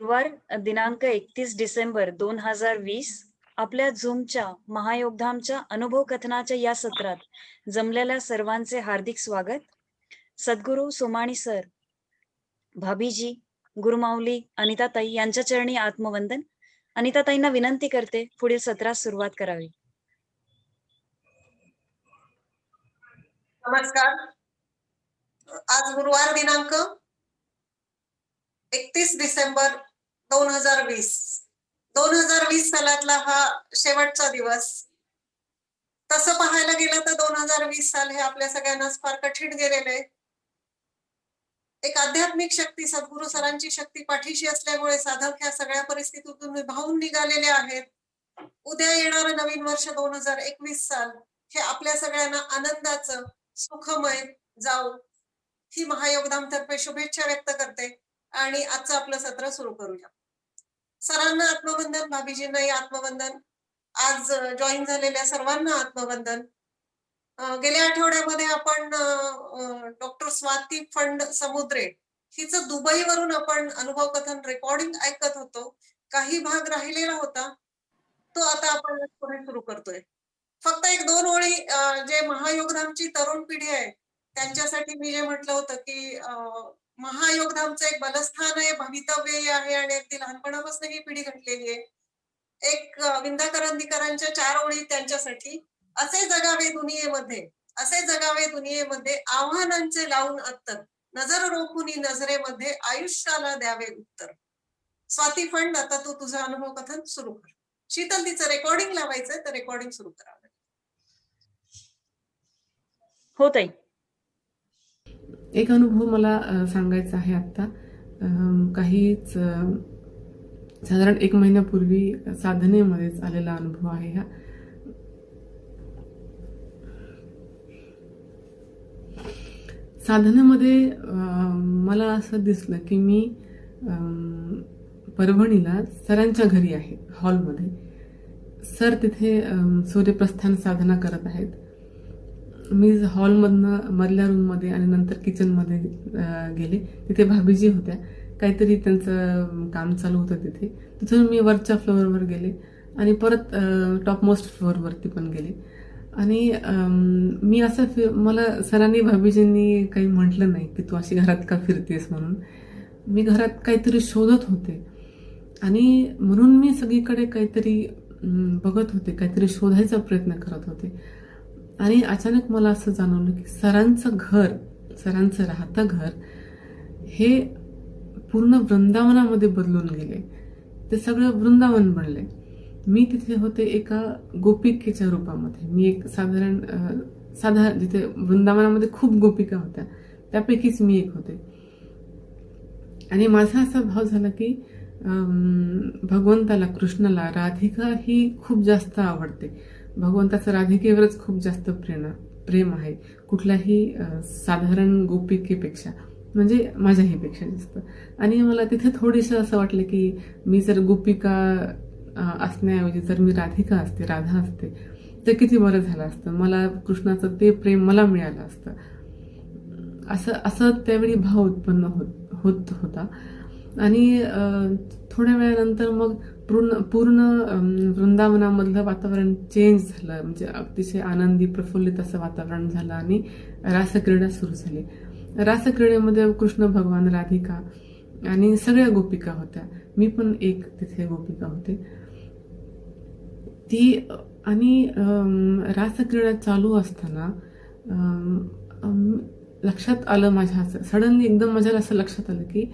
गुरुवार दिनांक 31 डिसेंबर 2020 आपल्या झूमच्या महायोगधामच्या अनुभव कथनाच्या या सत्रात जमलेल्या सर्वांचे हार्दिक स्वागत. सद्गुरू सोमाणी सर, भाभीजी, गुरुमाऊली, अनिताताई यांच्या चरणी आत्मवंदन. अनिताताईंना विनंती करते पुढील सत्रास सुरुवात करावी. नमस्कार. आज गुरुवार दिनांक 31 डिसेंबर 2020 सालातला हा शेवटचा दिवस. तसं पाहायला गेलं तर 2020 साल हे आपल्या सगळ्यांनाच फार कठीण गेलेले. एक आध्यात्मिक शक्ती, सद्गुरू सरांची शक्ती पाठीशी असल्यामुळे साधक ह्या सगळ्या परिस्थितीतून विभावून निघालेले आहेत. उद्या येणारं नवीन वर्ष 2021 साल हे आपल्या सगळ्यांना आनंदाचं, सुखमय जाऊ ही महायोगधामतर्फे शुभेच्छा व्यक्त करते आणि आजचं आपलं सत्र सुरू करूया. सरांना आत्मवंदन, भाभीजींनाही आत्मवंदन, आज जॉईन झालेल्या सर्वांना आत्मवंदन. गेल्या आठवड्यामध्ये आपण डॉक्टर स्वाती फंड समुद्रे हिचं दुबईवरून आपण अनुभव कथन रेकॉर्डिंग ऐकत होतो. काही भाग राहिलेला होता, तो आता आपण पुढे सुरू करतोय. फक्त एक दोन ओळी जे महायोगधामची तरुण पिढी आहे त्यांच्यासाठी मी जे म्हटलं होतं की महायोगधामचं एक बलस्थान आहे, भवितव्य आहे आणि अगदी लहानपणापासून ही पिढी घडलेली आहे. एक विंदा करंदीकरांच्या 4 ओळी त्यांच्यासाठी. असे जगावे दुनियेमध्ये आव्हानांचे लावून अत्तर, नजर रोखुनी नजरेमध्ये आयुष्याला द्यावे उत्तर. स्वाती फंड, आता तू तुझं अनुभव कथन सुरू कर. शीतल, तिचं रेकॉर्डिंग लावायचंय तर रेकॉर्डिंग सुरू करावं. हो ताई. एक अनुभव मला सांगायचा आहे आता. काहीच साधारण 1 महिन्यापूर्वी साधनेमध्येच आलेला अनुभव आहे हा. साधनेमध्ये मला असं दिसलं की मी परभणीला सरांच्या घरी आहे, हॉलमध्ये. सर तिथे सूर्यप्रस्थान साधना करत आहेत. मी हॉलमधनं मधल्या रूममध्ये आणि नंतर किचनमध्ये गेले. तिथे भाभीजी होत्या, काहीतरी त्यांचं काम चालू होतं तिथे. तिथून मी वरच्या फ्लोअरवर गेले आणि परत टॉपमोस्ट फ्लोअरवरती पण गेले. आणि मी असं मला सरांनी, भाभीजींनी काही म्हटलं नाही की तू अशी घरात का फिरतेस म्हणून. मी घरात काहीतरी शोधत होते आणि म्हणून मी सगळीकडे काहीतरी बघत होते, काहीतरी शोधायचा प्रयत्न करत होते. आणि अचानक मला असं जाणवलं की सरांचं राहतं घर हे पूर्ण वृंदावनामध्ये बदलून गेले. ते सगळं वृंदावन बनले. मी तिथे होते एका गोपिकेच्या रूपामध्ये. मी एक साधा जिथे वृंदावनामध्ये खूप गोपिका होत्या त्यापैकीच मी एक होते. आणि माझा असा भाव झाला की भगवंताला, कृष्णाला राधिका ही खूप जास्त आवडते. भगवंताचं राधिकेवरच खूप जास्त प्रेम आहे, कुठल्याही साधारण गोपिकेपेक्षा, म्हणजे माझ्याहीपेक्षा जास्त. आणि मला तिथे थोडीसं असं वाटलं की मी जर गोपिका असण्याऐवजी जर मी राधिका असते, राधा असते तर किती बरं झालं असतं. मला कृष्णाचं ते प्रेम मला मिळालं असतं. असं त्यावेळी भाव उत्पन्न होत होता. आणि थोड्या वेळानंतर मग पूर्ण वृंदावनामधलं वातावरण चेंज झालं. म्हणजे अतिशय आनंदी, प्रफुल्लित असं वातावरण झालं आणि रासक्रीडा सुरू झाली. रासक्रीडेमध्ये कृष्ण भगवान, राधिका आणि सगळ्या गोपिका होत्या. मी पण एक तिथे गोपिका होते ती. आणि रासक्रीडा चालू असताना लक्षात आलं माझ्या, सडनली एकदम माझ्या असं लक्षात आलं की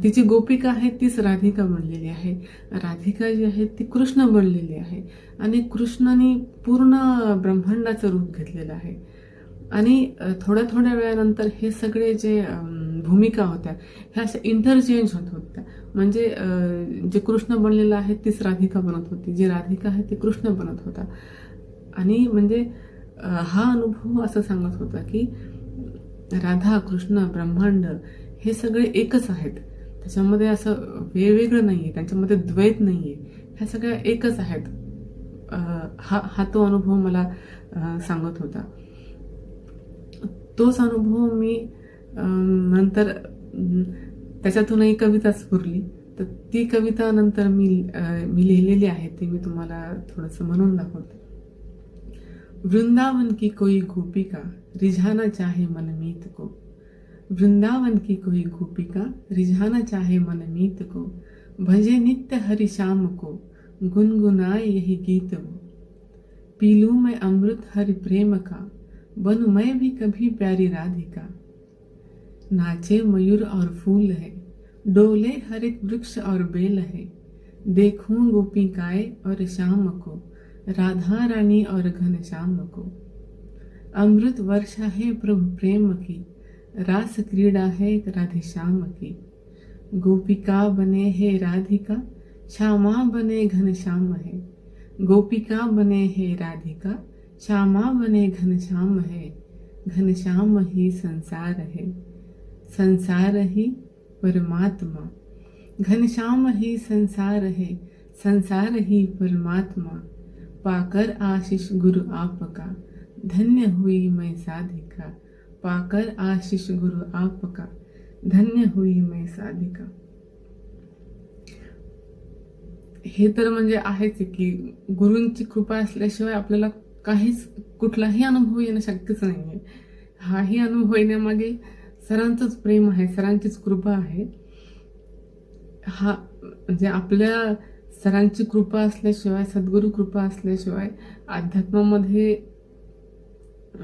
तिची गोपिका आहे तीच राधिका बनलेली आहे. राधिका जी आहे ती कृष्ण बनलेली आहे आणि कृष्णाने पूर्ण ब्रह्मांडाचं रूप घेतलेलं आहे. आणि थोड्या वेळानंतर हे सगळे जे भूमिका होत्या ह्या अशा इंटरचेंज होत होत्या. म्हणजे जे कृष्ण बनलेलं आहे तीच राधिका बनत होती, जी राधिका आहे ती कृष्ण बनत होता. आणि म्हणजे हा अनुभव असं सांगत होता की राधा, कृष्ण, ब्रह्मांड हे सगळे एकच आहेत. त्याच्यामध्ये असं वेगवेगळं नाहीये, त्यांच्यामध्ये द्वैत नाहीये, ह्या सगळ्या एकच आहेत. हा तो अनुभव मला सांगत होता. तोच अनुभव मी नंतर त्याच्यातूनही कविता स्फुरली. तर ती कविता नंतर मी लिहिलेली आहे, ती मी तुम्हाला थोडंसं म्हणून दाखवते. वृंदावन की कोई गोपिका रिझाना चाहे मनमीत को, वृंदावन की कोई गोपिका रिझाना चाहे मनमीत को, भजे नित्य हरि श्याम को, गुनगुनाए यही गीत वो, पी लूं मैं अमृत हरि प्रेम का, बनूं मैं भी कभी प्यारी राधिका, नाचे मयूर और फूल है, डोले हरित वृक्ष और बेल है, देखूं गोपिकाए और श्याम को, राधा रानी और घनश्याम को, अमृत वर्षा है प्रभु प्रेम की, रास क्रीड़ा है राधे श्याम की, गोपिका बने है राधिका, श्यामा बने घनश्याम है, गोपिका बने है राधिका, श्यामा बने घनश्याम है, घनश्याम ही संसार है, संसार ही परमात्मा, घनश्याम ही संसार है, संसार ही परमात्मा, पाकर आशीष गुरु आपका, धन्य हुई मैं साधिका, पाकर आशीष गुरु आपका, धन्य हुई मैं साधिका. हे तर म्हणजे आहेच की गुरूंची कृपा असल्याशिवाय आपल्याला काहीच कुठलाही अनुभव येणं शक्यच नाहीये. हाही अनुभव येण्यामागे सरांचंच प्रेम आहे, सरांचीच कृपा आहे. हा म्हणजे आपल्या सरांची कृपा असल्याशिवाय, सद्गुरू कृपा असल्याशिवाय अध्यात्मामध्ये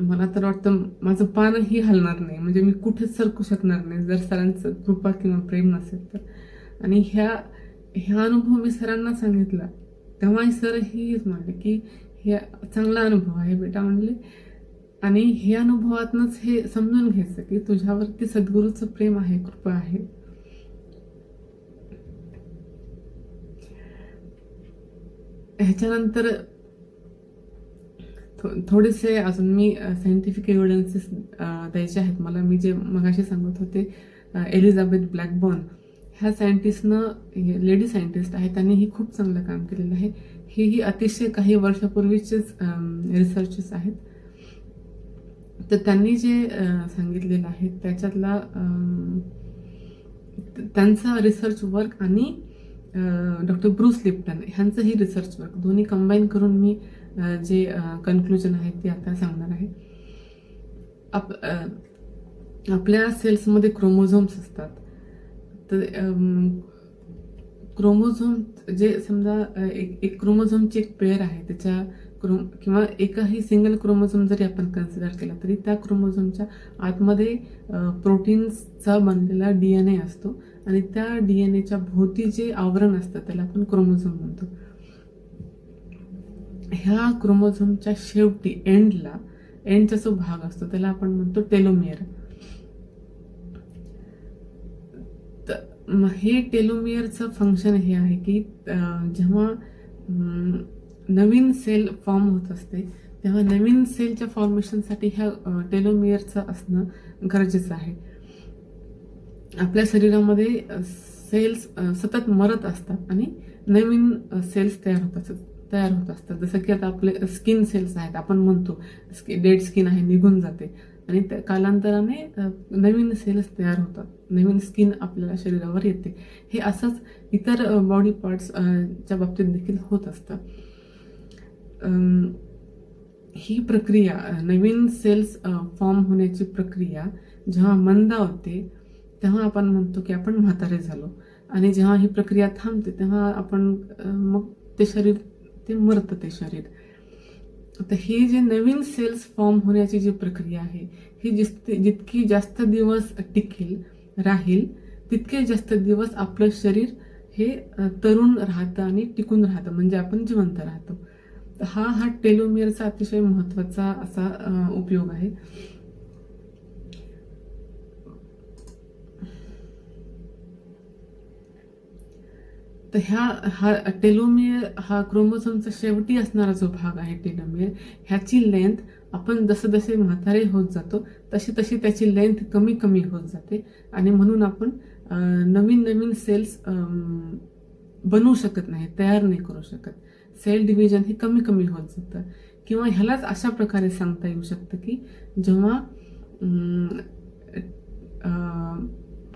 मला तर वाटतं माझं पानही हलणार नाही, म्हणजे मी कुठेच सरकू शकणार नाही जर सरांचं कृपा किंवा प्रेम नसेल तर. आणि ह्या अनुभव मी सरांना सांगितला तेव्हाही सर हेच म्हणले की हे चांगला अनुभव आहे बेटा म्हणले, आणि हे अनुभवातनंच हे समजून घ्यायचं की तुझ्यावरती सद्गुरूचं प्रेम आहे, कृपा आहे. ह्याच्यानंतर थोडेसे अजून मी सायंटिफिक एव्हिडन्सेस द्यायचे आहेत मला. मी जे मगाशी सांगत होते एलिझाबेथ ब्लॅकबर्न ह्या सायंटिस्टनं, लेडी सायंटिस्ट आहे, त्यांनीही खूप चांगलं काम केलेलं आहे. हेही अतिशय काही वर्षापूर्वीचेच रिसर्चेस आहेत. तर त्यांनी जे सांगितलेलं आहे त्याच्यातला त्यांचा रिसर्च वर्क आणि डॉक्टर ब्रूस लिप्टन ह्यांचंही रिसर्च वर्क दोन्ही कंबाईन करून मी जे कन्क्लुजन आहे ते आता सांगणार आहे. आपल्या सेल्समध्ये क्रोमोझोम्स असतात. तर क्रोमोझोम जे समजा एक क्रोमोझोमची एक पेअर आहे, त्याच्या किंवा एकही सिंगल क्रोमोझोम जरी आपण कन्सिडर केला तरी त्या क्रोमोझोमच्या आतमध्ये प्रोटीन्सचा बनलेला DNA असतो, आणि त्या DNAच्या भोवती जे आवरण असतं त्याला आपण क्रोमोझोम म्हणतो. ह्या क्रोमोझोमच्या शेवटी एंडचा जो भाग असतो त्याला आपण म्हणतो टेलोमियर. हे टेलोमियरचं फंक्शन हे आहे की जेव्हा नवीन सेल फॉर्म होत असते तेव्हा नवीन सेलच्या फॉर्मेशनसाठी ह्या टेलोमियरचं असणं गरजेचं आहे. आपल्या शरीरामध्ये सेल्स सतत मरत असतात आणि नवीन सेल्स तयार होत असतात. जसं की आता आपले स्किन सेल्स आहेत, आपण म्हणतो डेड स्किन आहे, निघून जाते, आणि त्या कालांतराने नवीन सेल्स तयार होतात, नवीन स्किन आपल्याला शरीरावर येते. हे असंच इतर बॉडी पार्ट्सच्या बाबतीत देखील होत असतं. ही प्रक्रिया, नवीन सेल्स फॉर्म होण्याची प्रक्रिया जेव्हा मंदावते तेव्हा आपण म्हणतो की आपण म्हातारे झालो, आणि जेव्हा ही प्रक्रिया थांबते तेव्हा आपण मग ते शरीर ते मरतं ते शरीर. तर ही जे नवीन सेल्स फॉर्म होण्याची जी प्रक्रिया आहे ही जितकी जास्त दिवस राहील तितके जास्त दिवस आपलं शरीर हे तरुण राहतं आणि टिकून राहतं, म्हणजे आपण जिवंत राहतो. हा टेलोमियरचा अतिशय महत्वाचा असा उपयोग आहे. तर हा टेलोमियर हा क्रोमोझोमचा शेवटी असणारा जो भाग आहे टेलोमियर, ह्याची लेंथ आपण जसे म्हातारे होत जातो तशी त्याची लेंथ कमी होत जाते, आणि म्हणून आपण नवीन सेल्स बनवू शकत नाही, तयार नाही करू शकत. सेल डिव्हिजन हे कमी होत जातं. किंवा ह्यालाच अशा प्रकारे सांगता येऊ शकतं की जेव्हा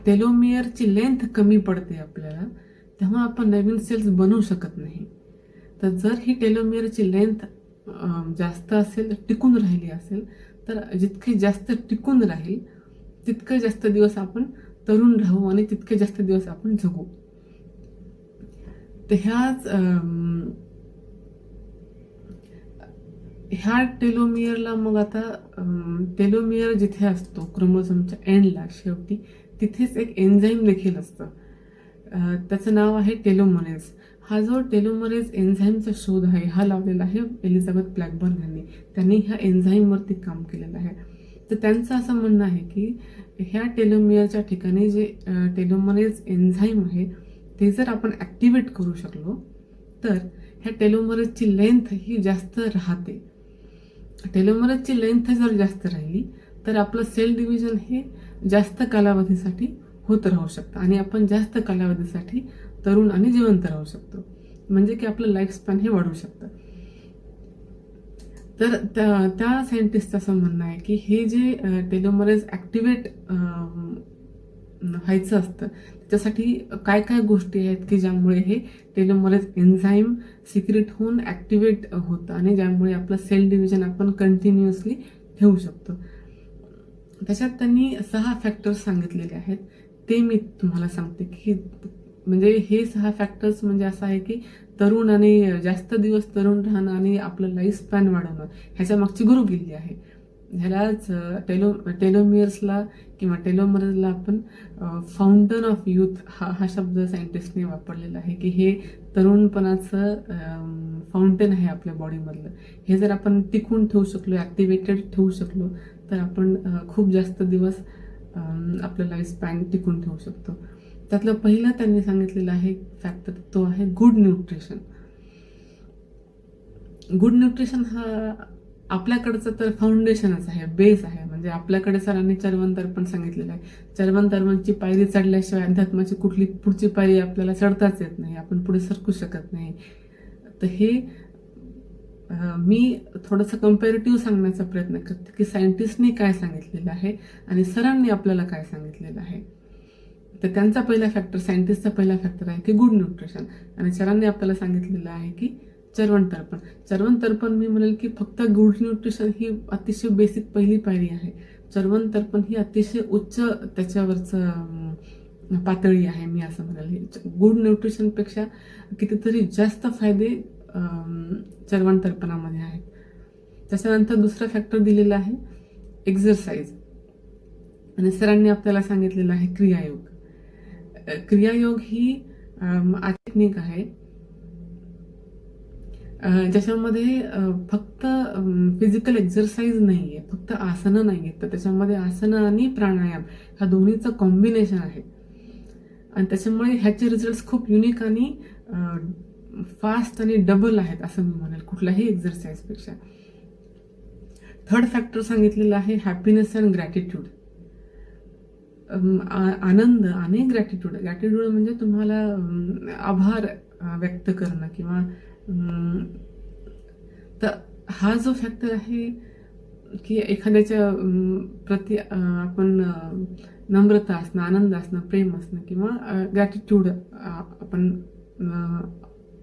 टेलोमियरची लेंथ कमी पडते आपल्याला, तेव्हा आपण नवीन सेल्स बनवू शकत नाही. तर जर ही टेलोमियरची लेंथ जास्त असेल, टिकून राहिली असेल, तर जितके जास्त टिकून राहील तितके जास्त दिवस आपण तरुण राहू आणि तितके जास्त दिवस आपण जगू. तर ह्या टेलोमियरला मग आता टेलोमियर जिथे असतो क्रोमोझोमच्या एंडला शेवटी, तिथेच एक एन्झाईम देखील असतं. त्याचं नाव आहे टेलोमरेज. हा जो टेलोमरेज एन्झाईमचा शोध आहे हा लावलेला आहे एलिझाबेथ ब्लॅकबर्न यांनी. त्यांनी ह्या एन्झाईमवरती काम केलेलं आहे. तर त्यांचं असं म्हणणं आहे की ह्या टेलोमियरच्या ठिकाणी जे टेलोमरेज एन्झाईम आहे ते जर आपण ॲक्टिवेट करू शकलो तर ह्या टेलोमरेजची लेंथ ही जास्त राहते. टेलोमरेजची लेंथ जर जास्त राहिली तर आपलं सेल डिव्हिजन हे जास्त कालावधीसाठी होत राहू शकतं आणि आपण जास्त कालावधीसाठी तरुण आणि जिवंत राहू शकतो. म्हणजे की आपलं लाईफ स्पॅन हे वाढू शकतं. तर त्या सायंटिस्टचं असं म्हणणं आहे की हे जे टेलोमरेज ॲक्टिवेट व्हायचं असतं त्याच्यासाठी काय काय गोष्टी आहेत की ज्यामुळे हे टेलोमरेज एन्झाईम सिक्रेट होऊन ॲक्टिवेट होतं आणि ज्यामुळे आपलं सेल डिव्हिजन आपण कंटिन्युअसली ठेवू शकतो. त्याच्यात त्यांनी 6 फॅक्टर्स सांगितलेले आहेत. ते मी तुम्हाला सांगते की म्हणजे हे 6 फॅक्टर्स म्हणजे असं आहे की तरुण आणि जास्त दिवस तरुण राहणं आणि आपलं लाईफ स्पॅन वाढवणं ह्याच्या मागची गुरुकिल्ली आहे. ह्यालाच टेलोमियर्सला किंवा टेलोमरेजला आपण फाउंटन ऑफ youth हा शब्द सायंटिस्टने वापरलेला आहे की हे तरुणपणाचं फाउंटन आहे आपल्या बॉडीमधलं. हे जर आपण टिकून ठेवू शकलो, ॲक्टिवेटेड ठेवू शकलो तर आपण खूप जास्त दिवस आपलं लाईफ स्पॅन टिकून ठेवू शकतो. त्यातलं पहिलं त्यांनी सांगितलेलं आहे फॅक्टर तो आहे गुड न्यूट्रिशन. गुड न्यूट्रिशन हा आपल्याकडचं तर फाउंडेशनच आहे, बेस आहे. म्हणजे आपल्याकडे सरांनी चर्वणतर्पण सांगितलेलं आहे. चर्वणतर्पणची पायरी चढल्याशिवाय अध्यात्माची कुठली पुढची पायरी आपल्याला चढताच येत नाही, आपण पुढे सरकू शकत नाही. तर हे मी थोडंसं कम्पॅरेटिव्ह सांगण्याचा प्रयत्न करते की सायंटिस्टनी काय सांगितलेलं आहे आणि सरांनी आपल्याला काय सांगितलेलं आहे. तर त्यांचा पहिला फॅक्टर, सायंटिस्टचा पहिला फॅक्टर आहे की गुड न्यूट्रिशन आणि सरांनी आपल्याला सांगितलेलं आहे की चर्वणतर्पण. चर्वणतर्पण मी म्हणेल की फक्त गुड न्यूट्रिशन ही अतिशय बेसिक पहिली पायरी आहे. चर्वणतर्पण ही अतिशय उच्च त्याच्यावरचं पातळी आहे मी असं म्हणेल. गुड न्यूट्रिशनपेक्षा कितीतरी जास्त फायदे चर्वणतर्पणामध्ये आहेत. त्याच्यानंतर दुसरा फॅक्टर दिलेला आहे एक्झरसाइज आणि सरांनी आपल्याला सांगितलेलं आहे क्रियायोग. क्रियायोग ही टेक्निक आहे ज्याच्यामध्ये फक्त फिजिकल एक्झरसाइज नाही आहे, फक्त आसनं नाही आहेत, तर त्याच्यामध्ये आसनं आणि प्राणायाम ह्या दोन्हीचं कॉम्बिनेशन आहे आणि त्याच्यामुळे ह्याचे रिझल्ट्स खूप युनिक आणि फास्ट आणि डबल आहेत असं मी म्हणेल कुठल्याही एक्झरसाइजपेक्षा. थर्ड फॅक्टर सांगितलेलं आहे हॅपीनेस अँड ग्रॅटिट्यूड. आनंद आणि ग्रॅटिट्यूड. ग्रॅटिट्यूड म्हणजे तुम्हाला आभार व्यक्त करणं किंवा तर हा जो फॅक्टर आहे की एखाद्याच्या प्रती आपण नम्रता असणं, आनंद असणं, प्रेम असणं किंवा ग्रॅटिट्यूड आपण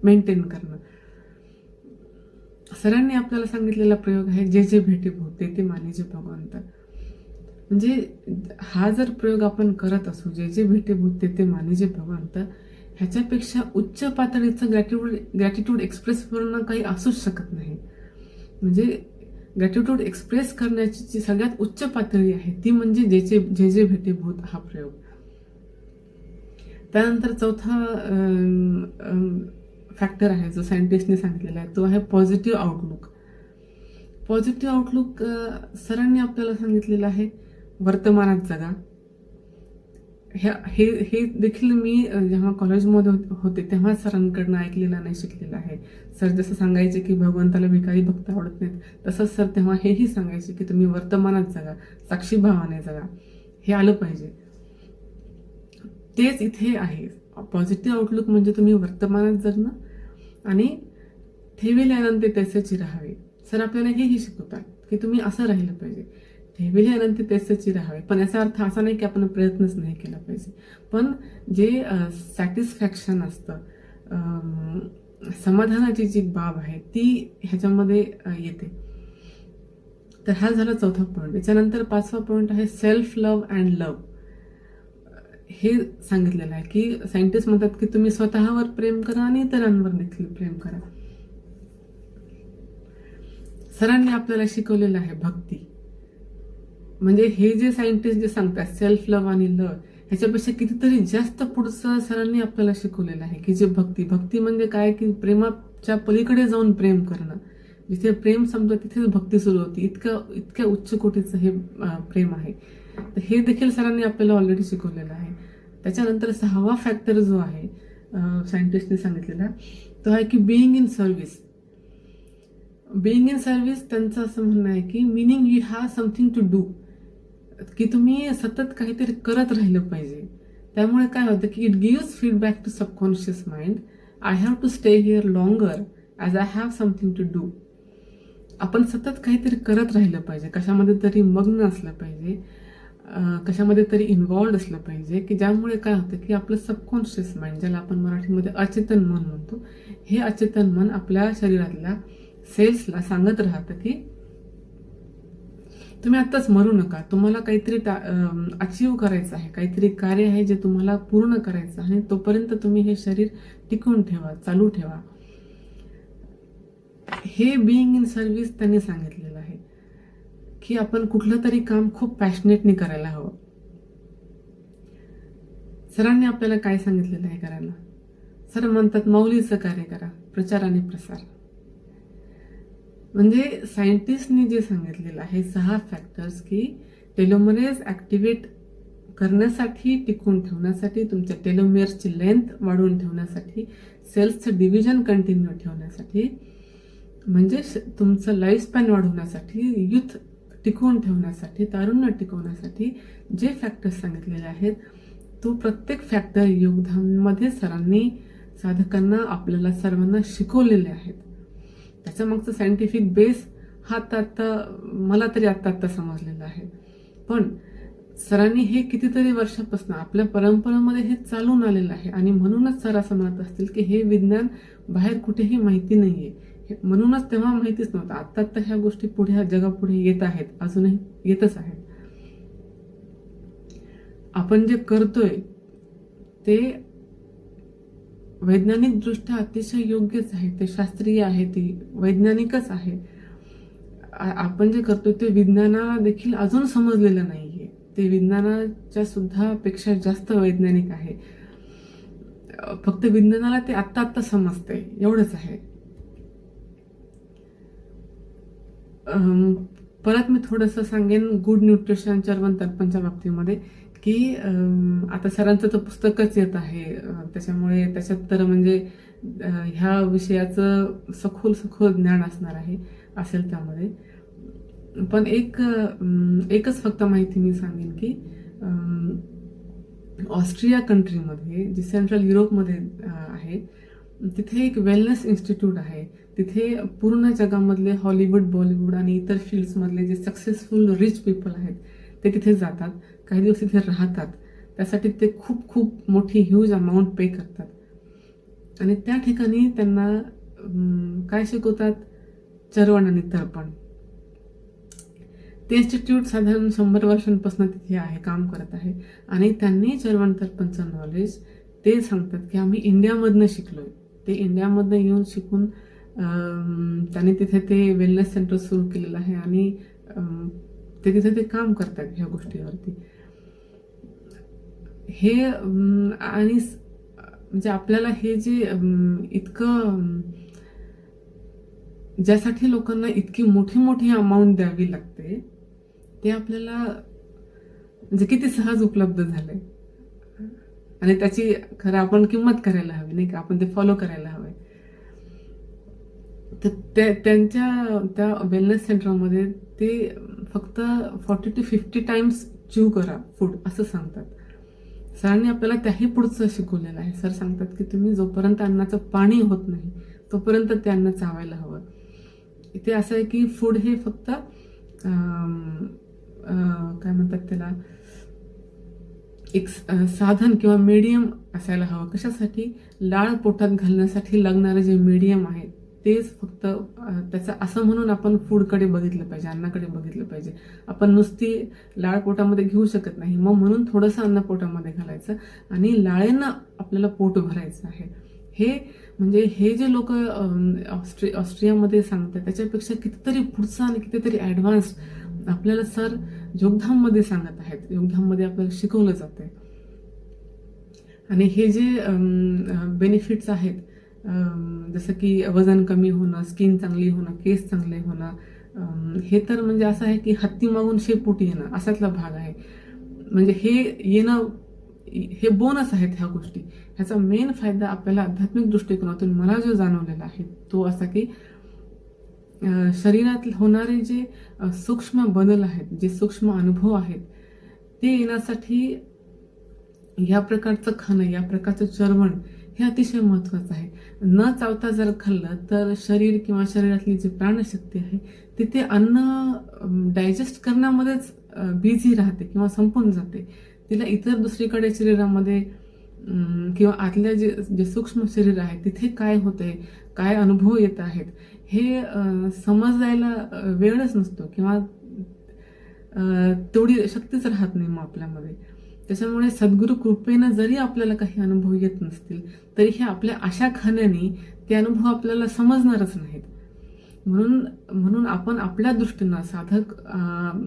मेंटेन करणं. सरांनी आपल्याला सांगितलेला प्रयोग आहे जे जे भेटे भोवते ते मानिजे भगवंत. म्हणजे हा जर प्रयोग आपण करत असू जे जे भेटे भोवते ते मानिजे भगवंत, ह्याच्यापेक्षा उच्च पातळीचं ग्रॅटिट्यूड एक्सप्रेस करणं काही असूच शकत नाही. म्हणजे ग्रॅटिट्यूड एक्सप्रेस करण्याची जी सगळ्यात उच्च पातळी आहे ती म्हणजे जे जे भेटे भूत हा प्रयोग. त्यानंतर चौथा फॅक्टर आहे जो सायंटिस्टने सांगितलेला आहे तो आहे पॉझिटिव्ह आउटलुक. पॉझिटिव्ह आउटलुक सरांनी आपल्याला सांगितलेलं आहे वर्तमानात जगा. हे देखील मी जेव्हा कॉलेजमध्ये होते तेव्हा सरांकडनं ऐकलेलं नाही, शिकलेलं आहे. सर जसं सांगायचे की भगवंताला भिकारी भक्त आवडत नाहीत, तसंच सर तेव्हा हेही सांगायचे की तुम्ही वर्तमानात जगा, साक्षी भावाने जगा. हे आलं पाहिजे. तेच इथे आहे. पॉझिटिव्ह आउटलुक म्हणजे तुम्ही वर्तमानात जगणं आणि ठेविल्यानंतर त्याचे राहावे. सर आपल्याला हेही शिकवतात की तुम्ही असं राहिलं पाहिजे. ठेविले अनंत तेचची राहावे. पण याचा अर्थ असा नाही की आपण प्रयत्नच नाही केला पाहिजे, पण जे सॅटिस्फॅक्शन असतं, समाधानाची जी बाब आहे ती ह्याच्यामध्ये येते. तर हा झाला चौथा पॉईंट. याच्यानंतर 5वा पॉईंट आहे सेल्फ लव्ह अँड लव्ह. हे सांगितलेलं आहे की सायंटिस्ट म्हणतात की तुम्ही स्वतःवर प्रेम करा आणि इतरांवर देखील प्रेम करा. सरांनी आपल्याला शिकवलेलं आहे भक्ती. म्हणजे हे जे सायंटिस्ट जे सांगतात सेल्फ लव्ह आणि लव्ह, ह्याच्यापेक्षा कितीतरी जास्त पुढचं सरांनी आपल्याला शिकवलेलं आहे की जे भक्ती म्हणजे काय, की प्रेमाच्या पलीकडे जाऊन प्रेम करणं. जिथे प्रेम संपतं तिथेच भक्ती सुरू होती. इतक्या उच्च कोटीचं हे प्रेम आहे. तर हे देखील सरांनी आपल्याला ऑलरेडी शिकवलेलं आहे. त्याच्यानंतर 6वा फॅक्टर जो आहे सायंटिस्टने सांगितलेला, तो आहे की being in service. Being in service त्यांचं असं म्हणणं आहे की meaning you have something to do, की तुम्ही सतत काहीतरी करत राहिलं पाहिजे. त्यामुळे काय होतं की it gives feedback to subconscious mind, I have to stay here longer as I have something to do. आपण सतत काहीतरी करत राहिलं पाहिजे, कशामध्ये तरी मग्न असलं पाहिजे, कशामध्ये तरी इन्व्हॉल्ड असलं पाहिजे, की ज्यामुळे काय होतं की आपलं सबकॉन्शियस माइंड, ज्याला आपण मराठीमध्ये अचेतन मन म्हणतो, हे अचेतन मन आपल्या शरीरातल्या सेल्सला सांगत राहतं की तुम्ही आत्ताच मरू नका, तुम्हाला काहीतरी अचीव करायचं आहे, काहीतरी कार्य आहे जे तुम्हाला पूर्ण करायचं आहे, तोपर्यंत तुम्ही हे शरीर टिकवून ठेवा, चालू ठेवा. हे बिईंग इन सर्व्हिस त्यांनी सांगितलेलं आहे की आपण कुठलं तरी काम खूप पॅशनेटली करायला हवं. सरांनी आपल्याला काय सांगितलेलं आहे करायला? सर म्हणतात माऊलीचं कार्य करा, प्रचार आणि प्रसार. म्हणजे सायंटिस्टनी जे सांगितलेलं आहे 6 फॅक्टर्स, की टेलोमरेज ऍक्टिव्हेट करण्यासाठी, टिकून ठेवण्यासाठी, तुमच्या टेलोमेअर्सची लेंथ वाढवून ठेवण्यासाठी, सेल्सचं डिव्हिजन कंटिन्यू ठेवण्यासाठी, म्हणजे तुमचं लाईफ स्पॅन वाढवण्यासाठी, युथ टिकवून ठेवण्यासाठी, तारुण्य टिकवण्यासाठी जे फॅक्टर्स सांगितलेले आहेत, तो प्रत्येक फॅक्टर योगधाममध्ये सरांनी साधकांना आपल्याला सर्वांना शिकवलेले आहेत. त्याच्या मागचं सायंटिफिक बेस हा आता मला तरी आत्ता समजलेला आहे. पण सरांनी हे कितीतरी वर्षापासून आपल्या परंपरेमध्ये हे चालून आलेलं आहे आणि म्हणूनच सर असं म्हणत असतील की हे विज्ञान बाहेर कुठेही माहिती नाहीये. म्हणूनच तेव्हा माहितीच नव्हतं. आता तर ह्या गोष्टी पुढे जगापुढे येत आहेत, अजूनही येतच आहेत. आपण जे करतोय ते वैज्ञानिक दृष्ट्या अतिशय योग्यच आहे, ते शास्त्रीय आहे, ती वैज्ञानिकच आहे. आपण जे करतोय ते विज्ञानाला देखील अजून समजलेलं नाहीये. ते विज्ञानाच्या सुद्धा पेक्षा जास्त वैज्ञानिक आहे. फक्त विज्ञानाला ते आत्ता समजतंय, एवढंच आहे. परत मी थोडंसं सांगेन गुड न्यूट्रिशन चर्वण तर्पणच्या बाबतीमध्ये, की आता सरांचं तर पुस्तकच येत आहे, त्याच्यामुळे त्याच्यात तर म्हणजे ह्या विषयाचं सखोल ज्ञान असणार आहे, असेल त्यामध्ये. पण एकच फक्त माहिती मी सांगेन की ऑस्ट्रिया कंट्रीमध्ये, जी सेंट्रल युरोपमध्ये आहे, तिथे एक वेलनेस इन्स्टिट्यूट आहे. तिथे पूर्ण जगामधले हॉलिवूड, बॉलिवूड आणि इतर फील्ड्समधले जे सक्सेसफुल रिच पीपल आहेत ते तिथे जातात, काही दिवस तिथे राहतात. त्यासाठी ते खूप खूप मोठी ह्यूज अमाऊंट पे करतात आणि त्या ठिकाणी त्यांना काय शिकवतात? चर्वण आणि तर्पण. ते इन्स्टिट्यूट साधारण 100 वर्षांपासून तिथे आहे, काम करत आहे आणि त्यांनी चर्वण तर्पणचं नॉलेज ते सांगतात की आम्ही इंडियामधनं शिकलोय. ते इंडियामधनं येऊन शिकून त्यांनी तिथे ते वेलनेस सेंटर सुरू केलेलं आहे आणि ते तिथे ते काम करतात ह्या गोष्टीवरती. हे आणि म्हणजे आपल्याला हे जे इतकं, ज्यासाठी लोकांना इतकी मोठी अमाऊंट द्यावी लागते, ते आपल्याला म्हणजे किती सहज उपलब्ध झालंय आणि त्याची खरं आपण किंमत करायला हवी, नाही का? आपण ते फॉलो करायला हवंय. तर त्यांच्या त्या वेलनेस सेंटरमध्ये ते फक्त 40 to 50 टाइम्स च्यू करा फूड असं सांगतात. सरांनी आपल्याला त्याही पुढचं शिकवलेलं आहे. सर सांगतात की तुम्ही जोपर्यंत अन्नाचं पाणी होत नाही तोपर्यंत ते अन्न चावायला हवं. इथे असं आहे की फूड हे फक्त काय म्हणतात त्याला, एक साधन किंवा मीडियम असायला हवं. कशासाठी? लाळ पोटात घालण्यासाठी लागणारं जे मीडियम आहे तेच फक्त त्याचं असं म्हणून आपण फूडकडे बघितलं पाहिजे, अन्नाकडे बघितलं पाहिजे. आपण नुसती लाळ पोटामध्ये घेऊ शकत नाही. मग म्हणून थोडंसं अन्न पोटामध्ये घालायचं आणि लाळेनं आपल्याला पोट भरायचं आहे. हे म्हणजे हे जे लोक ऑस्ट्रियामध्ये सांगतात त्याच्यापेक्षा कितीतरी पुढचं आणि कितीतरी ॲडव्हान्स आपल्याला सर योगधाममध्ये सांगत आहेत. योगधाममध्ये आपल्याला शिकवलं जातंय. आणि हे जे बेनिफिट्स आहेत, जसं की वजन कमी होणं, स्किन चांगली होणं, केस चांगले होणं, हे तर म्हणजे असं आहे की हत्ती मागून शेपूट येणं असातला भाग आहे. म्हणजे हे येणं हे बोनस आहेत ह्या गोष्टी. ह्याचा मेन फायदा आपल्याला आध्यात्मिक दृष्टिकोनातून मला जो जाणवलेला आहे तो असा की शरीरात होणारे जे सूक्ष्म बदल आहेत, जे सूक्ष्म अनुभव आहेत, ते येण्यासाठी या प्रकारचं खाणं, या प्रकारचं चरवण हे अतिशय महत्त्वाचं आहे. न चावता जर खाल्लं तर शरीर किंवा शरीरातली जी प्राणशक्ती आहे तिथे अन्न डायजेस्ट करण्यामध्येच बिझी राहते किंवा संपून जाते. तिला इतर दुसरीकडे शरीरामध्ये किंवा आतल्या जे सूक्ष्म शरीर आहे तिथे काय होतंय, काय अनुभव येत आहेत हे समजायला वेळच नसतो किंवा तेवढी शक्तीच राहत नाही मग आपल्यामध्ये. त्याच्यामुळे सद्गुरु कृपेनं जरी आपल्याला काही अनुभव येत नसतील तरी हे आपल्या अशा खाण्याने ते अनुभव आपल्याला समजणारच नाहीत. म्हणून आपण आपल्या दृष्टीनं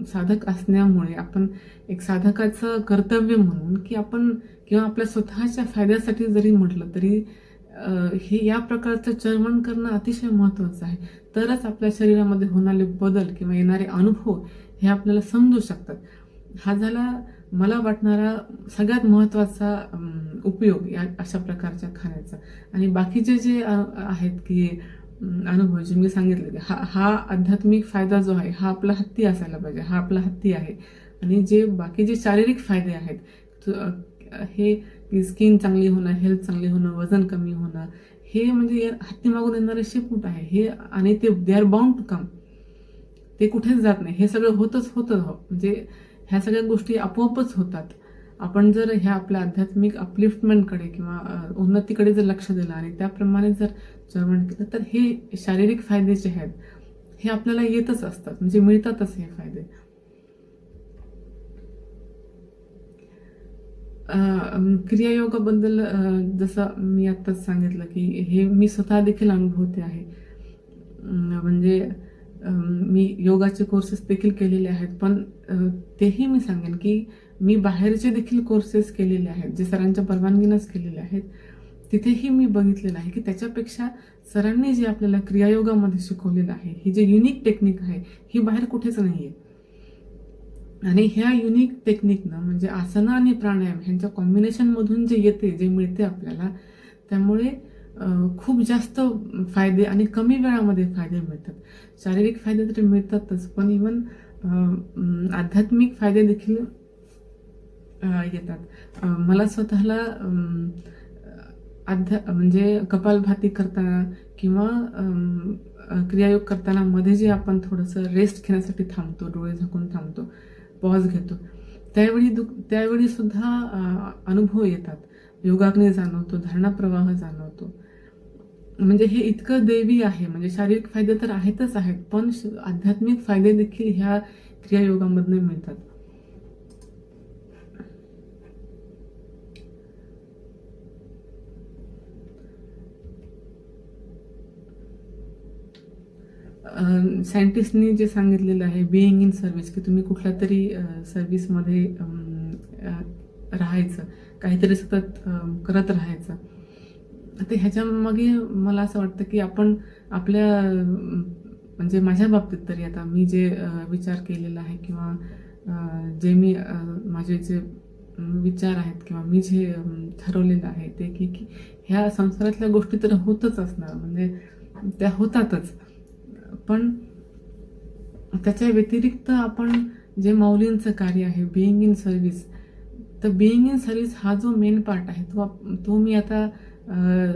साधक असण्यामुळे आपण एक साधकाचं कर्तव्य म्हणून की आपण किंवा आपल्या स्वतःच्या फायद्यासाठी जरी म्हटलं तरी हे या प्रकारचं चर्वण करणं अतिशय महत्त्वाचं आहे. तरच आपल्या शरीरामध्ये होणारे बदल किंवा येणारे अनुभव हे आपल्याला समजू शकतात. हा झाला मला वाटणारा सगळ्यात महत्त्वाचा उपयोग या अशा प्रकारच्या खाण्याचा. आणि बाकीचे जे आहेत की अनुभव जे मी सांगितले हा आध्यात्मिक फायदा जो आहे हा आपला हत्ती असायला पाहिजे, हा आपला हत्ती आहे. आणि जे बाकी जे शारीरिक फायदे आहेत हे स्किन चांगली होणं, हेल्थ चांगली होणं, वजन कमी होणं, हे म्हणजे हत्ती मागून येणारे शेपूट आहे हे. आणि ते they are bound to come, ते कुठेच जात नाही. हे सगळं होतं म्हणजे ह्या सगळ्या गोष्टी आपोआपच होतात. आपण जर ह्या आपल्या आध्यात्मिक अपलिफ्टमेंटकडे किंवा उन्नतीकडे जर लक्ष दिलं आणि त्याप्रमाणे जर चर्वण केलं तर हे शारीरिक फायदे जे आहेत हे आपल्याला येतच असतात, म्हणजे मिळतातच हे फायदे. क्रियायोगाबद्दल जसं मी आत्ताच सांगितलं की हे मी स्वतः देखील अनुभवते आहे. म्हणजे मी योगाचे कोर्सेस देखील केलेले आहेत, पण तेही मी सांगेन की मी बाहेरचे देखील कोर्सेस केलेले आहेत जे सरांच्या परवानगीनंच केलेले आहेत. तिथेही मी बघितलेलं आहे की त्याच्यापेक्षा सरांनी जे आपल्याला क्रियायोगामध्ये शिकवलेलं आहे, ही जे युनिक टेक्निक आहे ही बाहेर कुठेच नाही आहे. आणि ह्या युनिक टेक्निकनं म्हणजे आसनं आणि प्राणायाम ह्यांच्या कॉम्बिनेशनमधून जे येते, जे मिळते आपल्याला, त्यामुळे खूप जास्त फायदे आणि कमी वेळामध्ये फायदे मिळतात. शारीरिक फायदे तर मिळतातच, पण इवन आध्यात्मिक फायदे देखील येतात. मला स्वतःला म्हणजे कपालभाती करताना किंवा क्रियायोग करताना मध्ये जे आपण थोडंसं रेस्ट घेण्यासाठी थांबतो, डोळे झाकून थांबतो, पॉज घेतो, त्यावेळी सुद्धा अनुभव येतात. योगाग्नी जाणवतो, धारणा प्रवाह जाणवतो. म्हणजे हे इतकं दैवी आहे. म्हणजे शारीरिक फायदे तर आहेतच आहेत, पण आध्यात्मिक फायदे देखील ह्या क्रियायोगामधून मिळतात. सायंटिस्टनी जे सांगितलेलं आहे बिईंग इन सर्व्हिस, की तुम्ही कुठल्या तरी सर्व्हिसमध्ये राहायचं, काहीतरी सतत करत राहायचं. तर ह्याच्या मागे मला असं वाटतं की आपण आपल्या म्हणजे माझ्या बाबतीत तरी आता मी जे विचार केलेला आहे किंवा जे मी माझे जे विचार आहेत किंवा मी जे ठरवलेलं आहे ते की ह्या संसारातल्या गोष्टी तर होतच असणार, म्हणजे त्या होतातच, पण त्याच्या व्यतिरिक्त आपण जे माऊलींचं कार्य आहे बिईंग इन सर्व्हिस, तर बिईंग इन सर्व्हिस हा जो मेन पार्ट आहे तो मी आता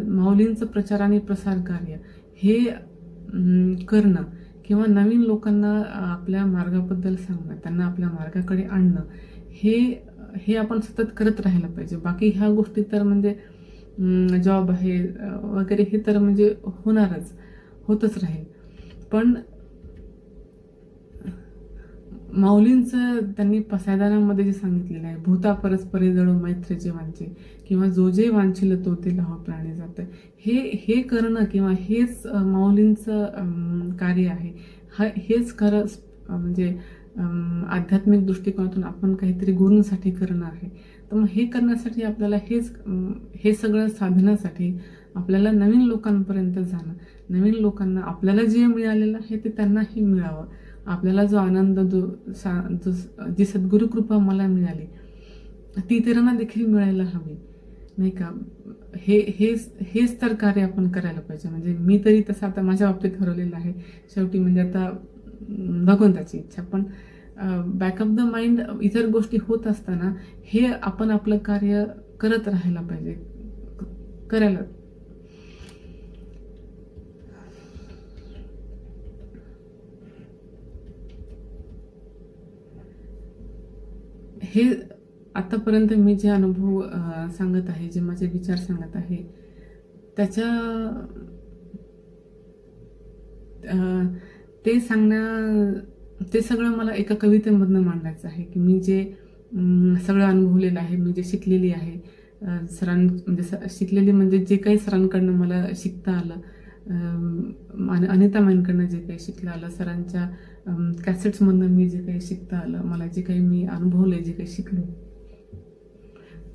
माऊलींचं प्रचार आणि प्रसार कार्य हे करणं किंवा नवीन लोकांना आपल्या मार्गाबद्दल सांगणं, त्यांना आपल्या मार्गाकडे आणणं, हे आपण सतत करत राहायला पाहिजे. बाकी ह्या गोष्टी तर म्हणजे जॉब आहे वगैरे हे तर म्हणजे होतच राहील. पण माऊलींचं त्यांनी पसायदानामध्ये जे सांगितलेलं आहे, भूता परस्परे जळो मैत्री जे वांचे, किंवा जो जे वांछिल तो ते लाहो प्राणी जात, हे करणं किंवा हेच माऊलींचं कार्य आहे. हेच खरं म्हणजे आध्यात्मिक दृष्टिकोनातून आपण काहीतरी गुरूंसाठी करणं आहे. तर मग हे करण्यासाठी आपल्याला हे सगळं साधण्यासाठी आपल्याला नवीन लोकांपर्यंत जाणं, नवीन लोकांना आपल्याला जे मिळालेलं आहे ते त्यांनाही मिळावं. आपल्याला जो आनंद जी सद्गुरु कृपा मला मिळाली ती इतरांना देखील मिळायला हवी, नाही का? हेच तर कार्य आपण करायला पाहिजे. म्हणजे मी तरी तसं आता माझ्या बाबतीत ठरवलेलं आहे. शेवटी म्हणजे आता भगवंताची इच्छा, पण बॅक ऑफ द माइंड इतर गोष्टी होत असताना हे आपण आपलं कार्य करत राहायला पाहिजे, करायला. हे आतापर्यंत मी जे अनुभव सांगत आहे, जे माझे विचार सांगत आहे, ते सगळं मला एका कवितेमधनं मांडायचं आहे. की मी जे सगळं अनुभवलेलं आहे, मी जे शिकलेली आहे, शिकलेली म्हणजे जे काही सरांकडनं मला शिकता आलं, अनिता माईंकडनं जे काही शिकलं आलं, सरांच्या कॅसेट्समधनं मी जे काही शिकता आलं, मला जे काही मी अनुभवले, जे काही शिकलो,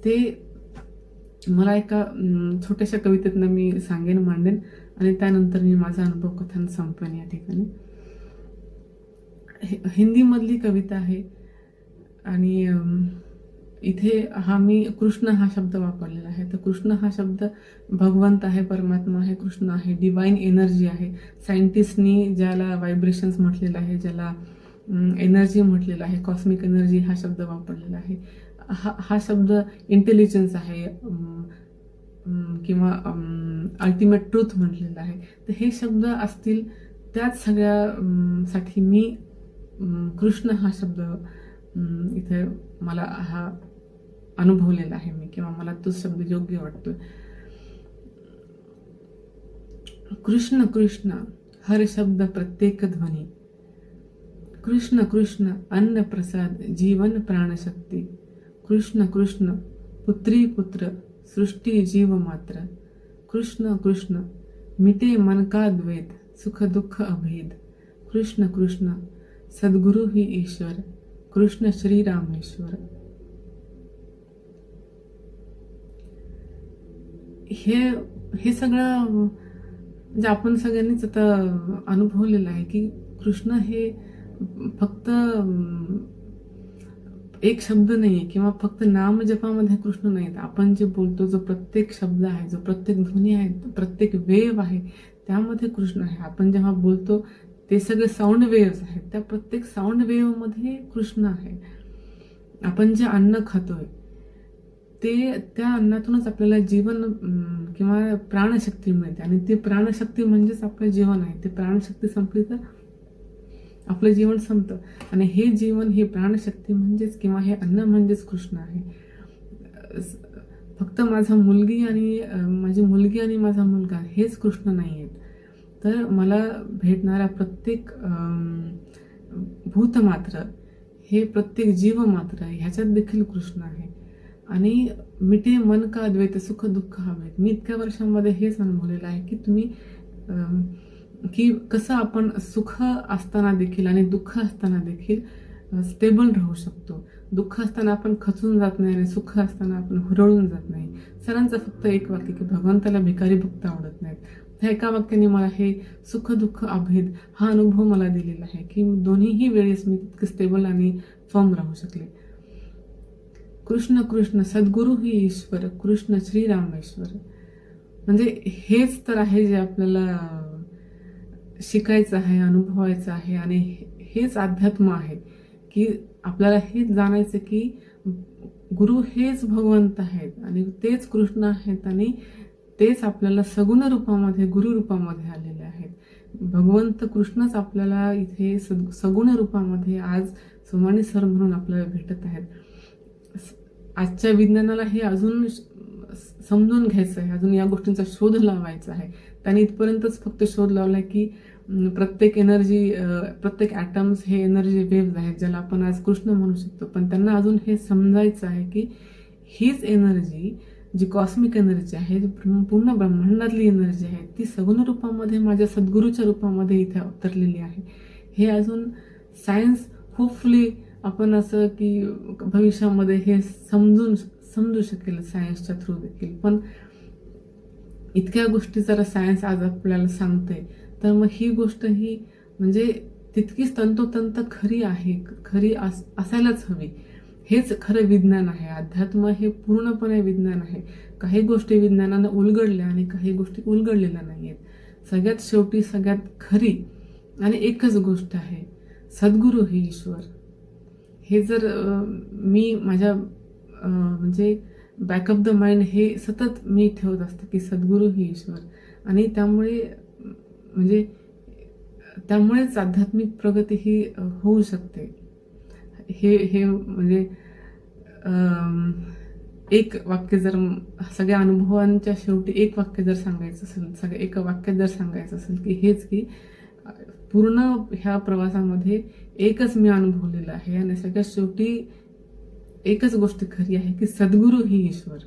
ते मला एका छोट्याशा कवितेतनं मी मांडेन आणि त्यानंतर मी माझा अनुभव कथन संपवेन या ठिकाणी. हिंदीमधली कविता आहे आणि इथे मी कृष्ण हा शब्द वापरलेला आहे. तर कृष्ण हा शब्द भगवंत आहे, परमात्मा आहे, कृष्ण आहे, डिवाइन एनर्जी आहे. सायंटिस्टनी ज्याला व्हायब्रेशन्स म्हटलेलं आहे, ज्याला एनर्जी म्हटलेलं आहे, कॉस्मिक एनर्जी हा शब्द वापरलेला आहे. हा शब्द इंटेलिजन्स आहे किंवा अल्टिमेट ट्रूथ म्हटलेलं आहे. तर हे शब्द असतील त्याच सगळ्यासाठी मी कृष्ण हा शब्द इथे मला हा अनुभवलेला आहे मी, किंवा मला तो शब्द योग्य वाटतोय. कृष्ण कृष्ण हर शब्द प्रत्येक ध्वनी, कृष्ण कृष्ण अन्न प्रसाद जीवन प्राणशक्ती, कृष्ण कृष्ण पुत्री पुत्र सृष्टी जीव मात्र, कृष्ण कृष्ण मिटे मन का द्वैत सुख दुःख अभेद, कृष्ण कृष्ण सद्गुरु ही ईश्वर, कृष्ण श्री रामेश्वर. हे सगळं म्हणजे आपण सगळ्यांनीच आता अनुभवलेलं आहे की कृष्ण हे फक्त एक शब्द नाहीये किंवा फक्त नाम जपामध्ये कृष्ण नाहीत. आपण जे बोलतो, जो प्रत्येक शब्द आहे, जो प्रत्येक ध्वनी आहे, प्रत्येक वेव आहे, त्यामध्ये कृष्ण आहे. आपण जेव्हा बोलतो ते सगळे साऊंड वेव्स आहेत, त्या प्रत्येक साऊंड वेव्ह मध्ये कृष्ण आहे. आपण जे अन्न खातोय त्या अन्नातूनच आपल्याला जीवन किंवा प्राणशक्ती मिळते आणि ती प्राणशक्ती म्हणजेच आपलं जीवन आहे. ती प्राणशक्ती संपली तर आपलं जीवन संपतं आणि हे जीवन, ही प्राणशक्ती म्हणजेच किंवा हे अन्न म्हणजेच कृष्ण आहे. फक्त माझी मुलगी आणि माझा मुलगा हेच कृष्ण नाही आहेत. तर मला भेटणारा प्रत्येक भूतमात्र, हे प्रत्येक जीव मात्र ह्याच्यात देखील कृष्ण आहे. आणि मिटे मन का द्वैत सुख दुःख हवेत. मी इतक्या वर्षांमध्ये हेच अनुभवलेलं आहे की की कसं आपण सुख असताना देखील आणि दुःख असताना देखील स्टेबल राहू शकतो. दुःख असताना आपण खचून जात नाही आणि सुख असताना आपण हुरळून जात नाही. सरांचं फक्त एक वाक्य की भगवंताला भिकारी भक्त आवडत नाहीत. ह्या एका वाक्याने मला हे सुख दुःख अभेद हा अनुभव मला दिलेला आहे की दोन्हीही वेळेस मी तितकं स्टेबल आणि फर्म राहू शकले. कृष्ण कृष्ण सद्गुरु ही ईश्वर, कृष्ण श्री रामेश्वर. म्हणजे हेच तर आहे जे आपल्याला शिकायचं आहे, अनुभवायचं आहे. आणि हेच अध्यात्म आहे की आपल्याला हेच जाणायचं की गुरु हेच भगवंत आहेत आणि तेच कृष्ण आहेत आणि तेच आपल्याला सगुण रूपामध्ये, गुरु रूपामध्ये आलेले आहेत. भगवंत कृष्णच आपल्याला इथे सगुण रूपामध्ये आज सोमानी सर म्हणून आपल्याला भेटत आहेत. आजच्या विज्ञानाला हे अजून समजून घ्यायचं आहे, अजून या गोष्टींचा शोध लावायचा आहे. त्यांनी इथपर्यंतच फक्त शोध लावला की प्रत्येक एनर्जी, प्रत्येक ॲटम्स हे एनर्जी वेव्ज आहेत, ज्याला आपण आज कृष्ण म्हणू शकतो. पण त्यांना अजून हे समजायचं आहे की हीच एनर्जी, जी कॉस्मिक एनर्जी आहे, जी पूर्ण ब्रह्मांडातली एनर्जी आहे, ती सगुण रूपामध्ये माझ्या सद्गुरूच्या रूपामध्ये इथे अवतरलेली आहे. हे अजून सायन्स होपफुली आपण असं की भविष्यामध्ये हे समजू शकेल सायन्सच्या थ्रू देखील. पण इतक्या गोष्टी जर सायन्स आज आपल्याला सांगते, तर मग ही गोष्ट ही म्हणजे तितकीच तंतोतंत खरी आहे, खरी असायलाच हवी. हेच खरं विज्ञान आहे. अध्यात्म हे पूर्णपणे विज्ञान आहे. काही गोष्टी विज्ञानानं उलगडल्या आणि काही गोष्टी उलगडलेल्या नाही आहेत. सगळ्यात शेवटी सगळ्यात खरी आणि एकच गोष्ट आहे, सद्गुरू हे ईश्वर. हे जर मी माझ्या म्हणजे बॅक ऑफ द माइंड हे सतत मी ठेवत असते की सद्गुरू ही ईश्वर. आणि त्यामुळेच आध्यात्मिक प्रगती ही होऊ शकते. हे म्हणजे एक वाक्य जर सगळ्या अनुभवांच्या शेवटी एक वाक्य जर सांगायचं असेल, एका वाक्यात जर सांगायचं असेल की हेच की पूर्ण ह्या प्रवासामध्ये एकच मी अनुभवलेलं आहे आणि सगळ्यात शेवटी एकच गोष्ट खरी आहे की सद्गुरू ही ईश्वर.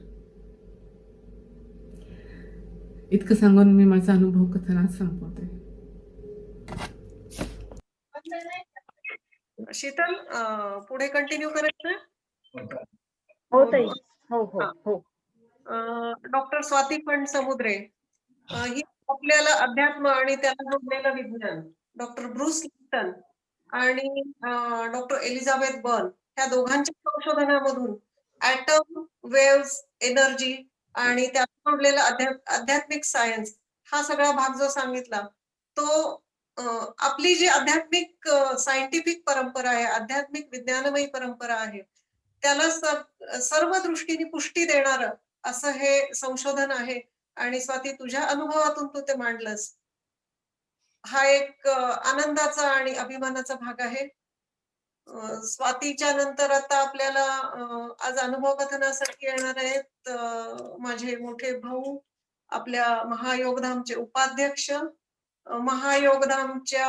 इतकं सांगून मी माझा अनुभव कथन आज संपवते. शीतल, पुढे कंटिन्यू करायचं? हो ताई. हो हो हो. डॉक्टर स्वाती फंड समुद्रे, ही आपल्याला अध्यात्म आणि त्याला जोडलेलं विज्ञान, डॉक्टर ब्रूस लिप्टन आणि डॉक्टर एलिझाबेथ बर्न ह्या दोघांच्या संशोधनामधून ऍटम, वेव्स, एनर्जी आणि त्याला जोडलेलं आध्यात्मिक सायन्स हा सगळा भाग जो सांगितला तो आपली जी आध्यात्मिक सायंटिफिक परंपरा आहे, आध्यात्मिक विज्ञानमयी परंपरा आहे, त्याला सर्व दृष्टीने पुष्टी देणारं असं हे संशोधन आहे. आणि स्वाती, तुझ्या अनुभवातून तू ते मांडलंस, हा एक आनंदाचा आणि अभिमानाचा भाग आहे. स्वातीच्या नंतर आता आपल्याला आज अनुभव कथनासाठी येणार आहेत माझे मोठे भाऊ, आपल्या महायोगधामचे उपाध्यक्ष, महायोगधामच्या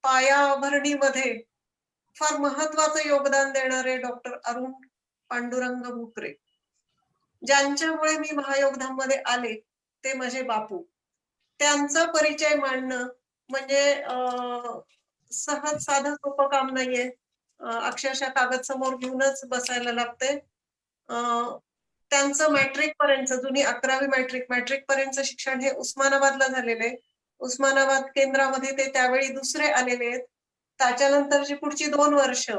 पायाभरणीमध्ये फार महत्वाचं योगदान देणारे डॉक्टर अरुण पांडुरंग भुकरे, ज्यांच्यामुळे मी महायोगधाम मध्ये आले ते माझे बापू. त्यांचा परिचय मांडणं म्हणजे सहज साधं सोपं काम नाहीये. अक्षरशः कागद समोर घेऊनच बसायला लागते. त्यांचं मॅट्रिक पर्यंत, जुनी 11वी मॅट्रिक पर्यंत शिक्षण हे उस्मानाबादला झालेले. उस्मानाबाद केंद्रामध्ये ते त्यावेळी दुसरे आलेले आहेत. त्याच्यानंतरची पुढची 2 वर्ष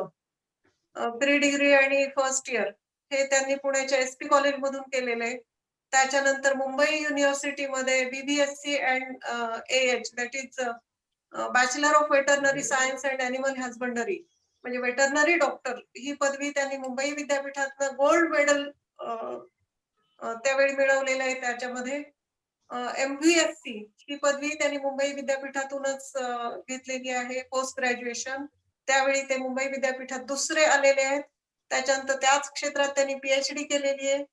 प्री डिग्री आणि फर्स्ट इयर हे त्यांनी पुण्याच्या SP कॉलेज मधून केलेले. त्याच्यानंतर मुंबई युनिव्हर्सिटीमध्ये BBSc and AH, that is bachelor of veterinary science and animal husbandry, म्हणजे वेटरनरी डॉक्टर ही पदवी त्यांनी मुंबई विद्यापीठातनं गोल्ड मेडल त्यावेळी मिळवलेलं आहे. त्याच्यामध्ये MVSc ही पदवी त्यांनी मुंबई विद्यापीठातूनच घेतलेली आहे, पोस्ट ग्रॅज्युएशन. त्यावेळी ते मुंबई विद्यापीठात दुसरे आलेले आहेत. त्याच्यानंतर त्याच क्षेत्रात त्यांनी PhD केलेली आहे.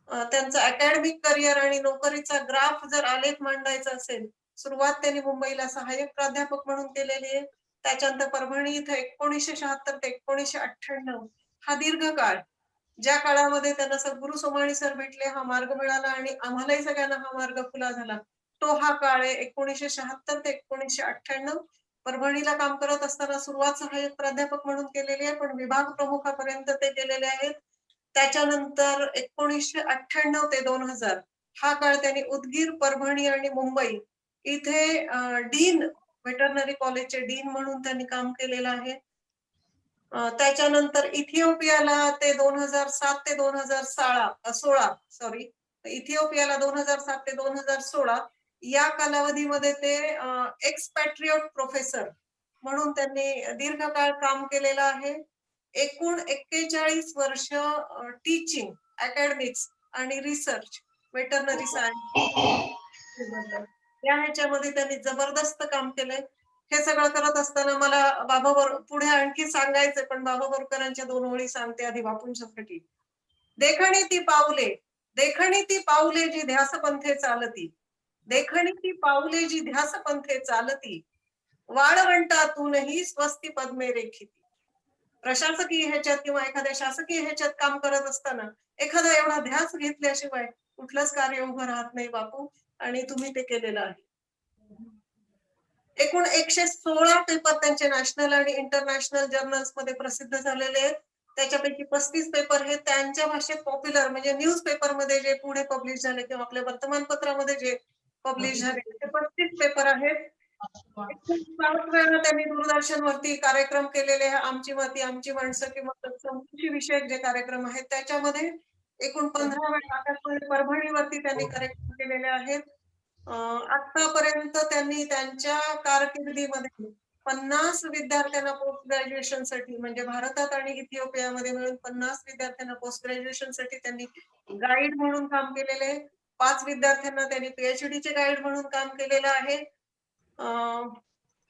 त्यांचं अकॅडमिक करिअर आणि नोकरीचा ग्राफ जर आलेख मांडायचा असेल, सुरुवात त्यांनी मुंबईला सहाय्यक प्राध्यापक म्हणून केलेली आहे. त्याच्यानंतर परभणी इथं 1976 ते 1998 हा दीर्घ काळ, ज्या काळामध्ये त्यांना सद्गुरू सोमाणी सर भेटले, हा मार्ग मिळाला आणि आम्हालाही सगळ्यांना हा मार्ग खुला झाला, तो हा काळ आहे 1976 ते 1998. परभणीला काम करत असताना सुरुवात सहाय्यक प्राध्यापक म्हणून केलेली आहे, पण विभाग प्रमुखापर्यंत ते गेलेले आहेत. त्याच्यानंतर 1998 ते 2000 हा काळ त्यांनी उदगीर, परभणी आणि मुंबई इथे डीन, वेटरनरी कॉलेजचे डीन म्हणून त्यांनी काम केलेलं आहे. त्याच्यानंतर इथिओपियाला ते 2007 ते 2016 इथिओपियाला 2007 ते 2016 या कालावधीमध्ये ते एक्सपॅट्रियोट प्रोफेसर म्हणून त्यांनी दीर्घकाळ काम केलेलं आहे. एकूण 41 वर्ष टीचिंग, अकॅडमिक्स आणि रिसर्च वेटरनरी सायन्स या ह्याच्यामध्ये त्यांनी जबरदस्त काम केलंय. हे सगळं करत असताना मला पुढे आणखी सांगायचंय, पण बाबा बोरकरांच्या 2 ओळी सांगते आधी बापूंच्यासाठी. देखणी ती पाऊले, देखणी ती पाऊले जी ध्यास पंथे चालती, देखणी ती पाऊले जी ध्यास पंथे चालती, वाळवंटातूनही स्वस्ती पद्मे रेखिती. प्रशासकीय ह्याच्यात किंवा एखाद्या शासकीय ह्याच्यात काम करत असताना एखादा एवढा ध्यास घेतल्याशिवाय कुठलंच कार्य उभं राहत नाही बापू, आणि तुम्ही ते केलेलं आहे. एकूण 116 पेपर त्यांचे नॅशनल आणि इंटरनॅशनल जर्नल्स मध्ये प्रसिद्ध झालेले आहेत. त्याच्यापैकी 35 पेपर हे त्यांच्या भाषेत पॉप्युलर म्हणजे न्यूज पेपर मध्ये जे पुढे पब्लिश झाले किंवा आपल्या वर्तमानपत्रामध्ये जे पब्लिश झाले ते 35 पेपर आहेत. एकूण 7 वेळा त्यांनी दूरदर्शनवरती कार्यक्रम केलेले आहे. आमची माती आमची माणसं किंवा तत्सम विषयक जे कार्यक्रम आहेत त्याच्यामध्ये एकूण 15 वेळा आकाशवाणी परभणीवरती त्यांनी कार्यक्रम केलेले आहेत. आतापर्यंत त्यांनी त्यांच्या कारकिर्दीमध्ये 50 विद्यार्थ्यांना पोस्ट ग्रॅज्युएशन साठी म्हणजे भारतात आणि इथिओपियामध्ये मिळून 50 विद्यार्थ्यांना पोस्ट ग्रॅज्युएशन साठी त्यांनी गाईड म्हणून काम केलेले. 5 विद्यार्थ्यांना त्यांनी पीएचडी चे गाईड म्हणून काम केलेलं आहे.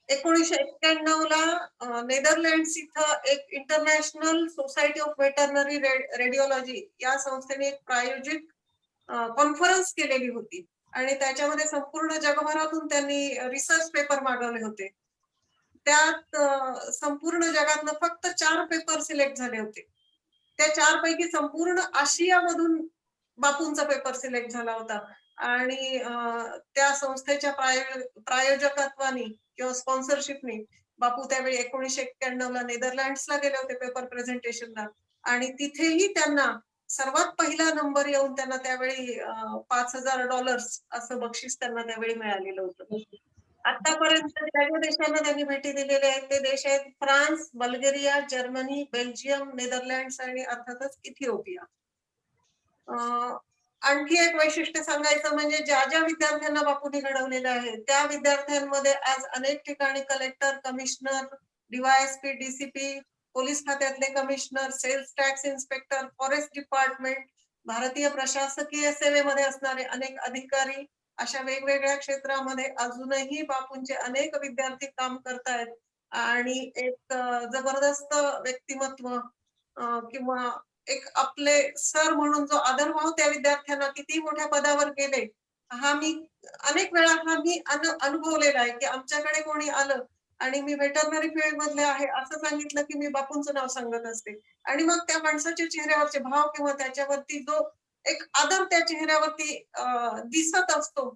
1991 ला नेदरलँड्स इथं एक international society of veterinary radiology या संस्थेने एक प्रायोजित कॉन्फरन्स केलेली होती आणि त्याच्यामध्ये संपूर्ण जगभरातून त्यांनी रिसर्च पेपर मागवले होते. त्यात संपूर्ण जगातनं फक्त 4 पेपर सिलेक्ट झाले होते. त्या 4 पैकी संपूर्ण आशियामधून बापूंचा पेपर सिलेक्ट झाला होता आणि त्या संस्थेच्या प्रायोजकत्वाने किंवा स्पॉन्सरशिपने बापू त्यावेळी 1991 ला नेदरलँड्सला गेले होते पेपर प्रेझेंटेशनला आणि तिथेही त्यांना सर्वात पहिला नंबर येऊन त्यांना त्यावेळी $5,000 असं बक्षीस त्यांना त्यावेळी मिळालेलं होतं. आतापर्यंत ज्या ज्या देशांना त्यांनी भेटी दिलेल्या आहेत ते देश आहेत France, Bulgaria, Germany, Belgium, Netherlands आणि अर्थातच इथिओपिया. आणखी एक वैशिष्ट्य सांगायचं म्हणजे ज्या ज्या विद्यार्थ्यांना बापूंनी घडवलेलं आहे त्या विद्यार्थ्यांमध्ये आज अनेक ठिकाणी collector, commissioner, DYSP, DCP, police खात्यातले commissioner, sales tax inspector, forest department, भारतीय प्रशासकीय सेवेमध्ये असणारे अनेक अधिकारी, अशा वेगवेगळ्या क्षेत्रामध्ये अजूनही बापूंचे अनेक विद्यार्थी काम करतायत आणि एक जबरदस्त व्यक्तिमत्व किंवा एक आपले सर म्हणून जो आदरभाव त्या विद्यार्थ्यांना किती मोठ्या पदावर गेले हा मी अनेक वेळा अनुभवलेला आहे की आमच्याकडे कोणी आलं आणि मी वेटरनरी फील्ड मधले आहे असं सांगितलं की मी बापूंचं नाव सांगत असते आणि मग त्या माणसाच्या चेहऱ्यावरचे भाव किंवा त्याच्यावरती जो एक आदर त्या चेहऱ्यावरती दिसत असतो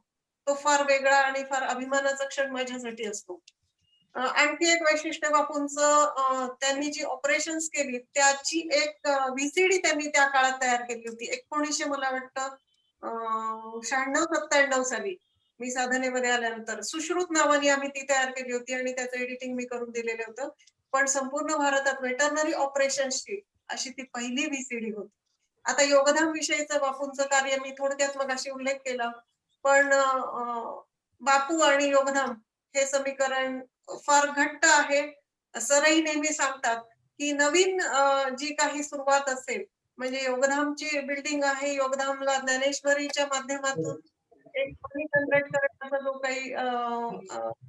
तो फार वेगळा आणि फार अभिमानाचा क्षण माझ्यासाठी असतो. आणखी एक वैशिष्ट्य बापूंचं त्यांनी जी ऑपरेशन्स केली त्याची एक व्हीसीडी त्यांनी त्या काळात तयार केली होती. 1900 मला वाटतं 96-97 साली मी साधनेमध्ये आल्यानंतर सुश्रुत नावाने आम्ही ती तयार केली होती आणि त्याचं एडिटिंग मी करून दिलेलं होतं. पण संपूर्ण भारतात वेटरनरी ऑपरेशन्सची अशी ती पहिली व्हीसीडी होती. आता योगधाम विषयीचं बापूंचं कार्य मी थोडक्यात मगाशी उल्लेख केला, पण बापू आणि योगधाम हे समीकरण फार घट्ट आहे. सरही नेहमी सांगतात की नवीन जी काही सुरुवात असेल म्हणजे योगधामची बिल्डिंग आहे, योगधामला ज्ञानेश्वरीच्या माध्यमातून एक मनी जनरेट करण्याचा जो काही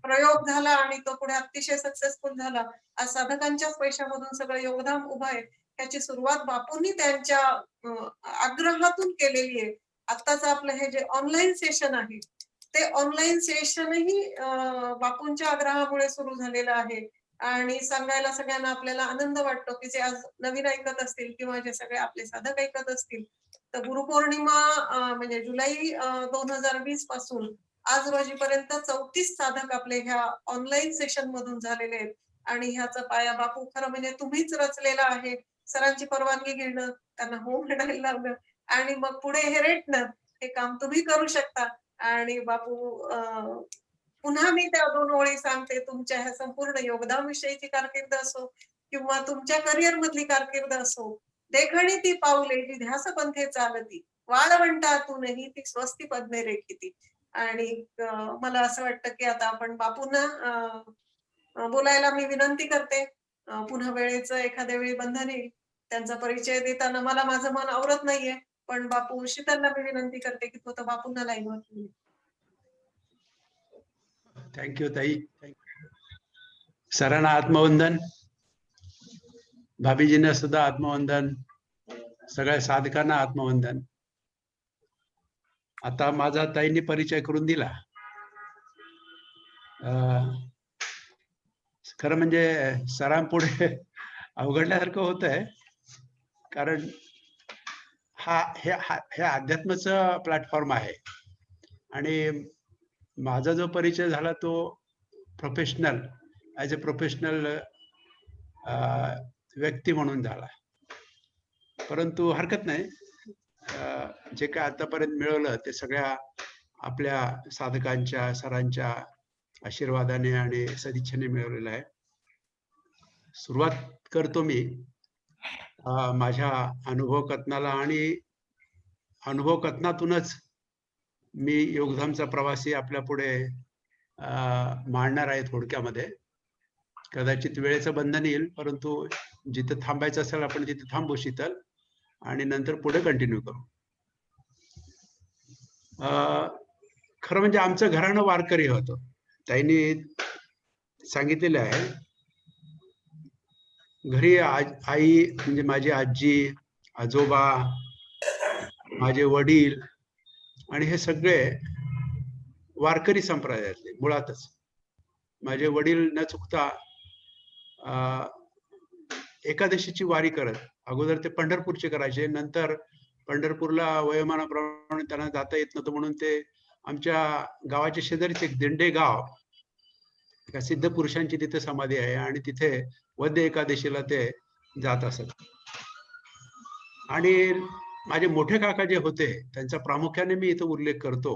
प्रयोग झाला आणि तो पुढे अतिशय सक्सेसफुल झाला. आज साधकांच्याच पैशामधून सगळं योगधाम उभं आहे. त्याची सुरुवात बापूंनी त्यांच्या आग्रहातून केलेली आहे. आत्ताच आपलं हे जे ऑनलाईन सेशन आहे ते ऑनलाईन सेशनही बापूंच्या आग्रहामुळे सुरू झालेलं आहे आणि सांगायला सगळ्यांना आपल्याला आनंद वाटतो की जे आज नवीन ऐकत असतील किंवा जे सगळे आपले साधक ऐकत असतील तर गुरुपौर्णिमा म्हणजे जुलै 2020 पासून आज रोजीपर्यंत 34 साधक आपले ह्या ऑनलाईन सेशन मधून झालेले आहेत आणि ह्याचा पाया बापू खरं म्हणजे तुम्हीच रचलेला आहे. सरांची परवानगी घेणं, त्यांना हो म्हणायला लावणं आणि मग पुढे हे रेटणं हे काम तुम्ही करू शकता. आणि बापू पुन्हा मी त्या 2 ओळी सांगते, तुमच्या ह्या संपूर्ण योगदान विषयीची कारकीर्द असो किंवा तुमच्या करिअर मधली कारकीर्द असो, देखणी ती पाऊले जी ध्यास पंथे चालती, वाळवंटातूनही ती स्वस्ती पद्मे रेखिती. आणि मला असं वाटतं की आता आपण बापूंना बोलायला मी विनंती करते. पुन्हा वेळेचं एखाद्या वेळी बंधन येईल. त्यांचा परिचय देताना मला माझं मन आवरत नाहीये, पण बापू शीतलला मी विनंती करते की तो तर बापूंना लाईनवर. थँक्यू ताई. सरांना आत्मवंदन, भाभीजींना सुद्धा आत्मवंदन, सगळ्या साधकांना आत्मवंदन. आता माझा ताईंनी परिचय करून दिला. खरं म्हणजे सरांपुढे अवघडल्यासारखं होत आहे, कारण हे अध्यात्माचं प्लॅटफॉर्म आहे आणि माझा जो परिचय झाला तो प्रोफेशनल ॲज अ प्रोफेशनल व्यक्ती म्हणून झाला. परंतु हरकत नाही, जे काय आतापर्यंत मिळवलं ते सगळ्या आपल्या साधकांच्या सरांच्या आशीर्वादाने आणि सदिच्छेने मिळवलेलं आहे. सुरुवात करतो मी माझ्या अनुभव कथनाला आणि अनुभव कथनातूनच मी योगधामचा प्रवासी आपल्या पुढे मांडणार आहे. थोडक्यामध्ये कदाचित वेळेचं बंधन येईल, परंतु जिथं थांबायचं असेल आपण तिथे थांबू शीतल, आणि नंतर पुढे कंटिन्यू करू. खरं म्हणजे आमचं घराणं वारकरी होतं. ताईंनी सांगितलेलं आहे, घरी आई म्हणजे माझी आजी, आजोबा, माझे वडील आणि हे सगळे वारकरी संप्रदायातले मुळातच. माझे वडील न चुकता एकादशीची वारी करत. अगोदर ते पंढरपूरचे करायचे, नंतर पंढरपूरला वयोमानाप्रमाणे त्यांना जाता येत नव्हतं म्हणून ते आमच्या गावाच्या शेजारीच एक दिंडे गाव, एका सिद्ध पुरुषांची तिथे समाधी आहे आणि तिथे वद्य एकादशीला ते जात असत. आणि माझे मोठे काका जे होते त्यांचा प्रामुख्याने मी इथं उल्लेख करतो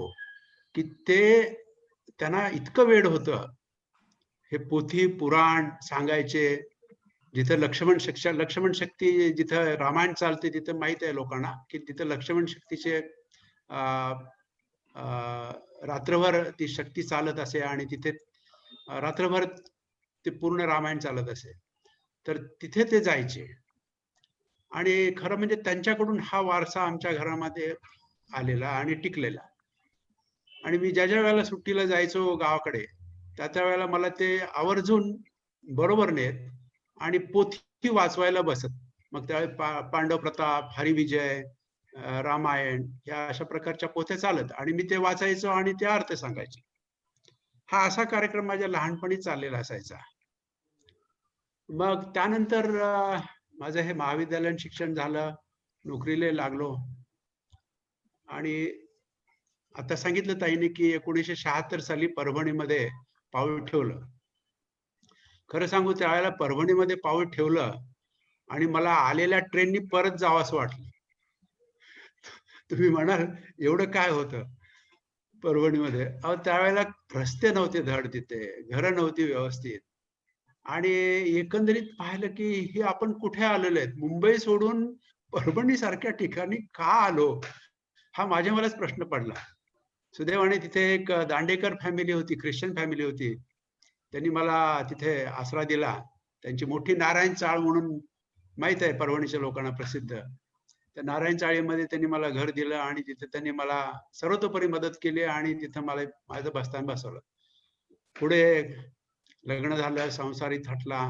की त्यांना इतकं वेड होतं, हे पोथी पुराण सांगायचे. जिथं लक्ष्मण शक्ती जिथं रामायण चालते तिथं माहित आहे लोकांना की तिथं लक्ष्मण शक्तीचे रात्रभर ती शक्ती चालत असे आणि तिथे रात्रभर ते पूर्ण रामायण चालत असे. तर तिथे ते जायचे आणि खरं म्हणजे त्यांच्याकडून हा वारसा आमच्या घरामध्ये आलेला आणि टिकलेला. आणि मी ज्या वेळेला सुट्टीला जायचो गावाकडे त्या वेळेला मला ते आवर्जून बरोबर नेत आणि पोथी वाचवायला बसत. मग त्यावेळी पांडव प्रताप, हरिविजय, रामायण या अशा प्रकारच्या पोथ्या चालत आणि मी ते वाचायचो आणि ते अर्थ सांगायचे. हा असा कार्यक्रम माझ्या लहानपणी चाललेला असायचा. मग त्यानंतर माझं हे महाविद्यालयीन शिक्षण झालं, नोकरीला लागलो आणि आता सांगितलं ताईने की 1976 साली परभणीमध्ये पाऊल ठेवलं. खरं सांगू त्यावेळेला परभणीमध्ये पाऊल ठेवलं आणि मला आलेल्या ट्रेननी परत जावं असं वाटलं. तुम्ही म्हणाल एवढं काय होतं परभणीमध्ये? अहो त्यावेळेला रस्ते नव्हते धड, तिथे घरं नव्हती व्यवस्थित आणि एकंदरीत पाहिलं की हे आपण कुठे आलेलो आहेत. मुंबई सोडून परभणी सारख्या ठिकाणी का आलो हा मलाच प्रश्न पडला. सुदैवाने तिथे एक दांडेकर फॅमिली होती, ख्रिश्चन फॅमिली होती. त्यांनी मला तिथे आसरा दिला. त्यांची मोठी नारायण चाळ म्हणून माहित आहे परभणीच्या लोकांना प्रसिद्ध. त्या नारायण चाळीमध्ये त्यांनी मला घर दिलं आणि तिथे त्यांनी मला सर्वतोपरी मदत केली आणि तिथं मला माझं बस्तान बसवलं. पुढे लग्न झालं, संसारी थाटला,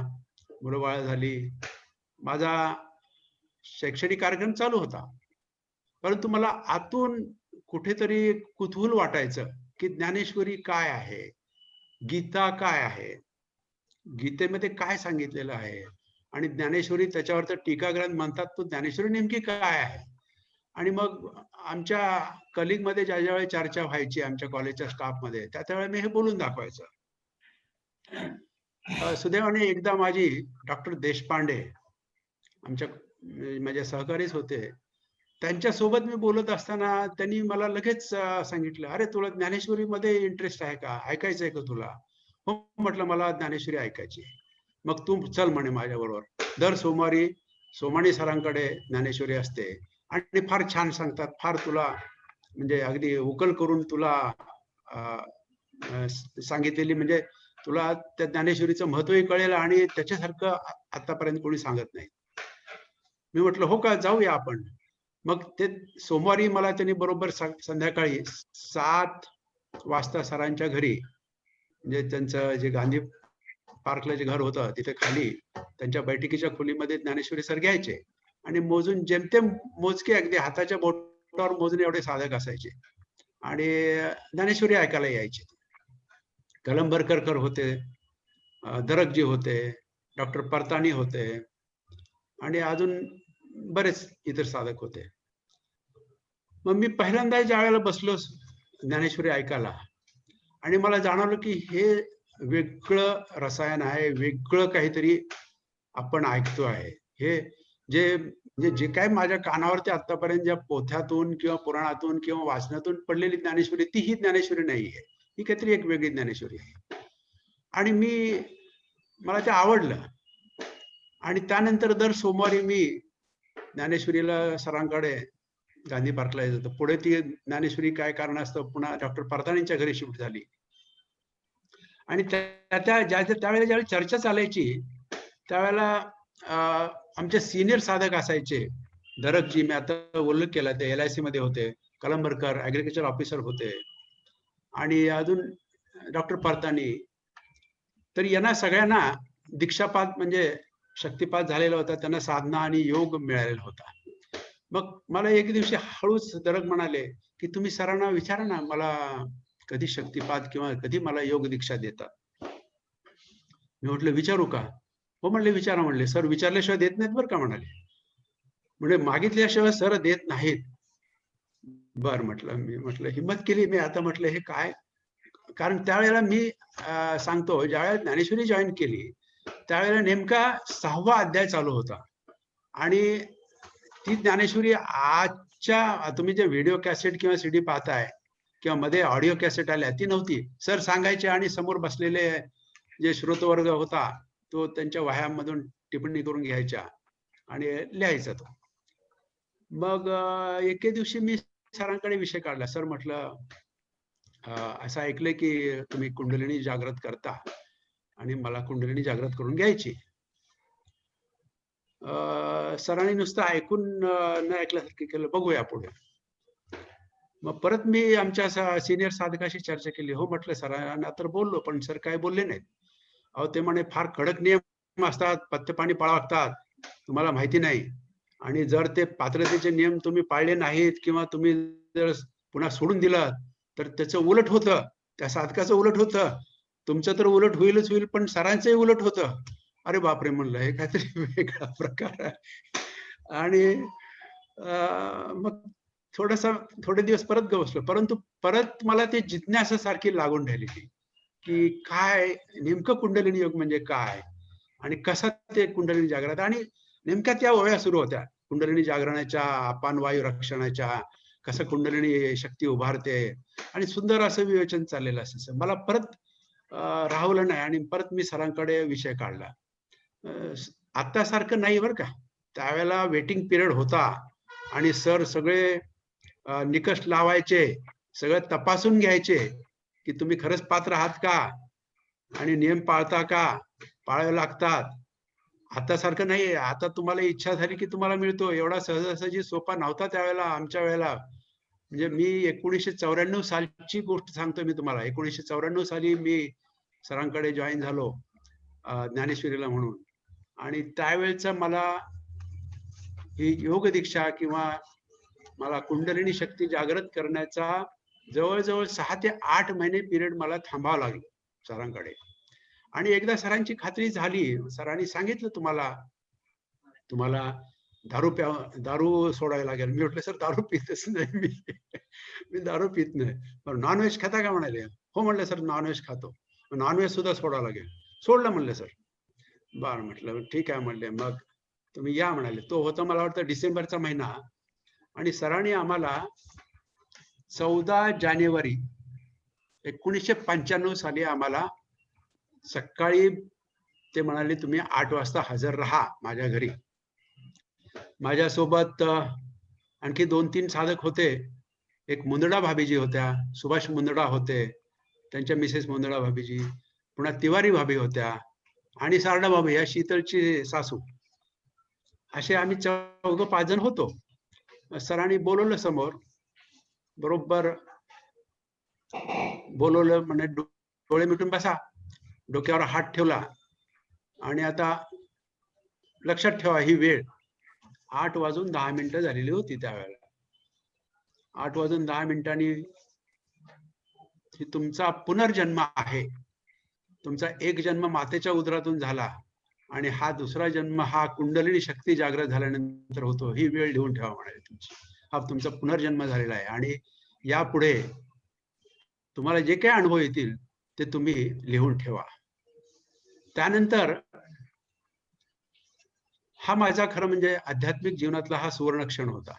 मुलं बाळ झाली. माझा शैक्षणिक कार्यक्रम चालू होता, परंतु मला आतून कुठेतरी कुतूहल वाटायचं की ज्ञानेश्वरी काय आहे, गीता काय आहे, गीतेमध्ये काय सांगितलेलं आहे आणि ज्ञानेश्वरी त्याच्यावर तर टीकाग्रंथ म्हणतात, तो ज्ञानेश्वरी नेमकी काय आहे. आणि मग आमच्या कलिग मध्ये ज्या वेळेला चर्चा व्हायची आमच्या कॉलेजच्या स्टाफ मध्ये त्यावेळेला मी हे बोलून दाखवायचं. सुदैवाने एकदा माझी डॉक्टर देशपांडे आमच्या माझे सहकारीच होते, त्यांच्या सोबत मी बोलत असताना त्यांनी मला लगेच सांगितलं, अरे तुला ज्ञानेश्वरी मध्ये इंटरेस्ट आहे का, ऐकायचंय का तुला? हो म्हटलं, मला ज्ञानेश्वरी ऐकायची. मग तू चल म्हणे माझ्या बरोबर. दर सोमवारी सोमाणी सरांकडे ज्ञानेश्वरी असते आणि फार छान सांगतात, फार तुला म्हणजे अगदी उकल करून तुला सांगितलेली, म्हणजे तुला त्या ज्ञानेश्वरीचं महत्वही कळेल आणि त्याच्यासारखं आतापर्यंत कोणी सांगत नाही. मी म्हटलं हो का, जाऊया आपण. मग ते सोमवारी मला त्यांनी बरोबर संध्याकाळी 7 वाजता सरांच्या घरी म्हणजे त्यांचं जे गांधी पार्कला जे घर होतं तिथे खाली त्यांच्या बैठकीच्या खोलीमध्ये ज्ञानेश्वरी सर घ्यायचे आणि मोजून जेमतेम मोजके अगदी हाताच्या बोटावर मोजून एवढे साधक असायचे आणि ज्ञानेश्वरी ऐकायला यायचे. कलंबरकर होते, दरकजी होते, डॉक्टर परताणी होते आणि अजून बरेच इतर साधक होते. मग मी पहिल्यांदा ज्या वेळेला बसलो ज्ञानेश्वरी ऐकायला आणि मला जाणवलं की हे वेगळं रसायन आहे, वेगळं काहीतरी आपण ऐकतो आहे. हे जे काय माझ्या कानावरती आतापर्यंत ज्या पोथ्यातून किंवा पुराणातून किंवा वाचनातून पडलेली ज्ञानेश्वरी ती ही ज्ञानेश्वरी नाहीये. ही काहीतरी एक वेगळी ज्ञानेश्वरी आहे. आणि मला ते आवडलं आणि त्यानंतर दर सोमवारी मी ज्ञानेश्वरीला सरांकडे गांधी पार्कला येत होतो. पुढे ती ज्ञानेश्वरी काय कारणास्तव पुन्हा डॉक्टर परताणींच्या घरी शिफ्ट झाली आणि त्यावेळेला ज्यावेळी चर्चा चालायची त्यावेळेला आमचे सिनियर साधक असायचे. दरकजी मी आता उल्लेख केला, ते LIC मध्ये होते. कलंबरकर ऍग्रिकल्चर ऑफिसर होते आणि अजून डॉक्टर परताणी. तर यांना सगळ्यांना दीक्षापात म्हणजे शक्तिपात झालेला होता, त्यांना साधना आणि योग मिळालेला होता. मग मला एक दिवशी हळूच दरक म्हणाले की तुम्ही सरांना विचारा ना मला कधी शक्तिपात किंवा कधी मला योग दीक्षा देतात. मी म्हटलं विचारू का? हो म्हणले विचारा म्हणले. सर विचारल्याशिवाय देत नाहीत बरं का म्हणाले. म्हणजे मागितल्याशिवाय सर देत नाहीत. बर म्हटलं. मी म्हटलं हिम्मत केली मी. आता म्हटलं हे काय, कारण त्यावेळेला मी सांगतो ज्यावेळेला ज्ञानेश्वरी जॉईन केली त्यावेळेला नेमका 6वा अध्याय चालू होता आणि ती ज्ञानेश्वरी आजच्या तुम्ही जे व्हिडिओ कॅसेट किंवा CD पाहताय किंवा मध्ये ऑडिओ कॅसेट आल्या ती नव्हती. सर सांगायचे आणि समोर बसलेले जे श्रोतवर्ग होता तो त्यांच्या वह्यांमधून टिप्पणी करून घ्यायच्या आणि लिहायचा तो. मग एके दिवशी मी सरांकडे विषय काढला. सर म्हटलं असं ऐकलंय की तुम्ही कुंडलिनी जागृत करता आणि मला कुंडलिनी जागृत करून घ्यायची. सरांनी नुसतं ऐकून न ऐकल्यासारखं केलं. बघूया पुढे. मग परत मी आमच्या सिनियर साधकाशी चर्चा केली. हो म्हटलं सरांना तर बोललो पण सर काय बोलले नाहीत. अहो ते म्हणे फार कडक नियम असतात, पथ्य पाणी पाळावं लागतात, तुम्हाला माहिती नाही. आणि जर ते पात्रतेचे नियम तुम्ही पाळले नाहीत किंवा तुम्ही जर पुन्हा सोडून दिलं तर त्याचं उलट होतं, त्या साधकाचं उलट होतं, तुमचं तर उलट होईलच होईल पण सरांचंही उलट होतं. अरे बापरे म्हणलं हे काहीतरी वेगळा प्रकार आहे. आणि मग थोडे दिवस परत गवसलो, परंतु परत मला ते जिज्ञासासारखी लागून राहिली की काय नेमकं कुंडलिनी योग म्हणजे काय आणि कसा ते कुंडलिनी जागृत. आणि नेमक्या त्या ओव्या सुरू होत्या कुंडलिनी जागरणाच्या, अपान वायू रक्षणाच्या, कसं कुंडलिनी शक्ती उभारते आणि सुंदर असं विवेचन चाललेलं असायचं. मला परत राहवलं नाही आणि परत मी सरांकडे विषय काढला. आता सारखं नाही बरं का. त्यावेळेला वेटिंग पिरियड होता आणि सर सगळे निकष लावायचे, सगळं तपासून घ्यायचे की तुम्ही खरंच पात्र आहात का आणि नियम पाळता का, पाळावे लागतात. आता सारखं नाही. आता तुम्हाला इच्छा झाली की तुम्हाला मिळतो. एवढा सहजासहजी सोपा नव्हता त्यावेळेला आमच्या वेळेला. म्हणजे मी 1994 सालची गोष्ट सांगतोय मी तुम्हाला. 1994 साली मी सरांकडे जॉईन झालो ज्ञानेश्वरीला म्हणून. आणि त्यावेळेचा मला ही योग दीक्षा किंवा मला कुंडलिनी शक्ती जागृत करण्याचा जवळजवळ 6 ते 8 महिने पिरियड मला थांबावं लागलं सरांकडे. आणि एकदा सरांची खात्री झाली, सरांनी सांगितलं तुम्हाला दारू सोडायला लागेल. मी म्हटलं सर दारू पितच नाही मी दारू पित नाही. पण नॉनव्हेज खाता का म्हणाले. हो म्हणलं सर नॉनव्हेज खातो. नॉनव्हेज सुद्धा सोडावं लागेल. सोडलं म्हणलं सर. बरं म्हटलं ठीक आहे म्हणले. मग तुम्ही या म्हणाले. तो होता मला वाटतं डिसेंबरचा महिना आणि सरांनी आम्हाला 14 जानेवारी 1995 साली आम्हाला सकाळी ते म्हणाले तुम्ही 8 वाजता हजर राहा माझ्या घरी. माझ्यासोबत आणखी 2-3 साधक होते. एक मुंदडा भाभीजी होत्या, सुभाष मुंदडा होते, त्यांच्या मिसेस मुंदडा भाभीजी, पुन्हा तिवारी भाभी होत्या आणि सारडा भाभी या शीतलची सासू. असे आम्ही 4-5 जण होतो. सरांनी बोलवलं समोर. बरोबर बोलवलं म्हणे डोळे मिटून बसा, डोक्यावर हात ठेवला आणि आता लक्षात ठेवा ही वेळ 8:10 झालेली होती त्यावेळेला. 8:10 ही तुमचा पुनर्जन्म आहे. तुमचा एक जन्म मातेच्या उदरातून झाला आणि हा दुसरा जन्म हा कुंडलिनी शक्ती जागृत झाल्यानंतर होतो. ही वेळ लिहून ठेवा म्हणाले तुमची. हा तुमचा पुनर्जन्म झालेला आहे आणि यापुढे तुम्हाला जे काही अनुभव येतील ते तुम्ही लिहून ठेवा. त्यानंतर हा माझा खरं म्हणजे आध्यात्मिक जीवनातला हा सुवर्णक्षण होता.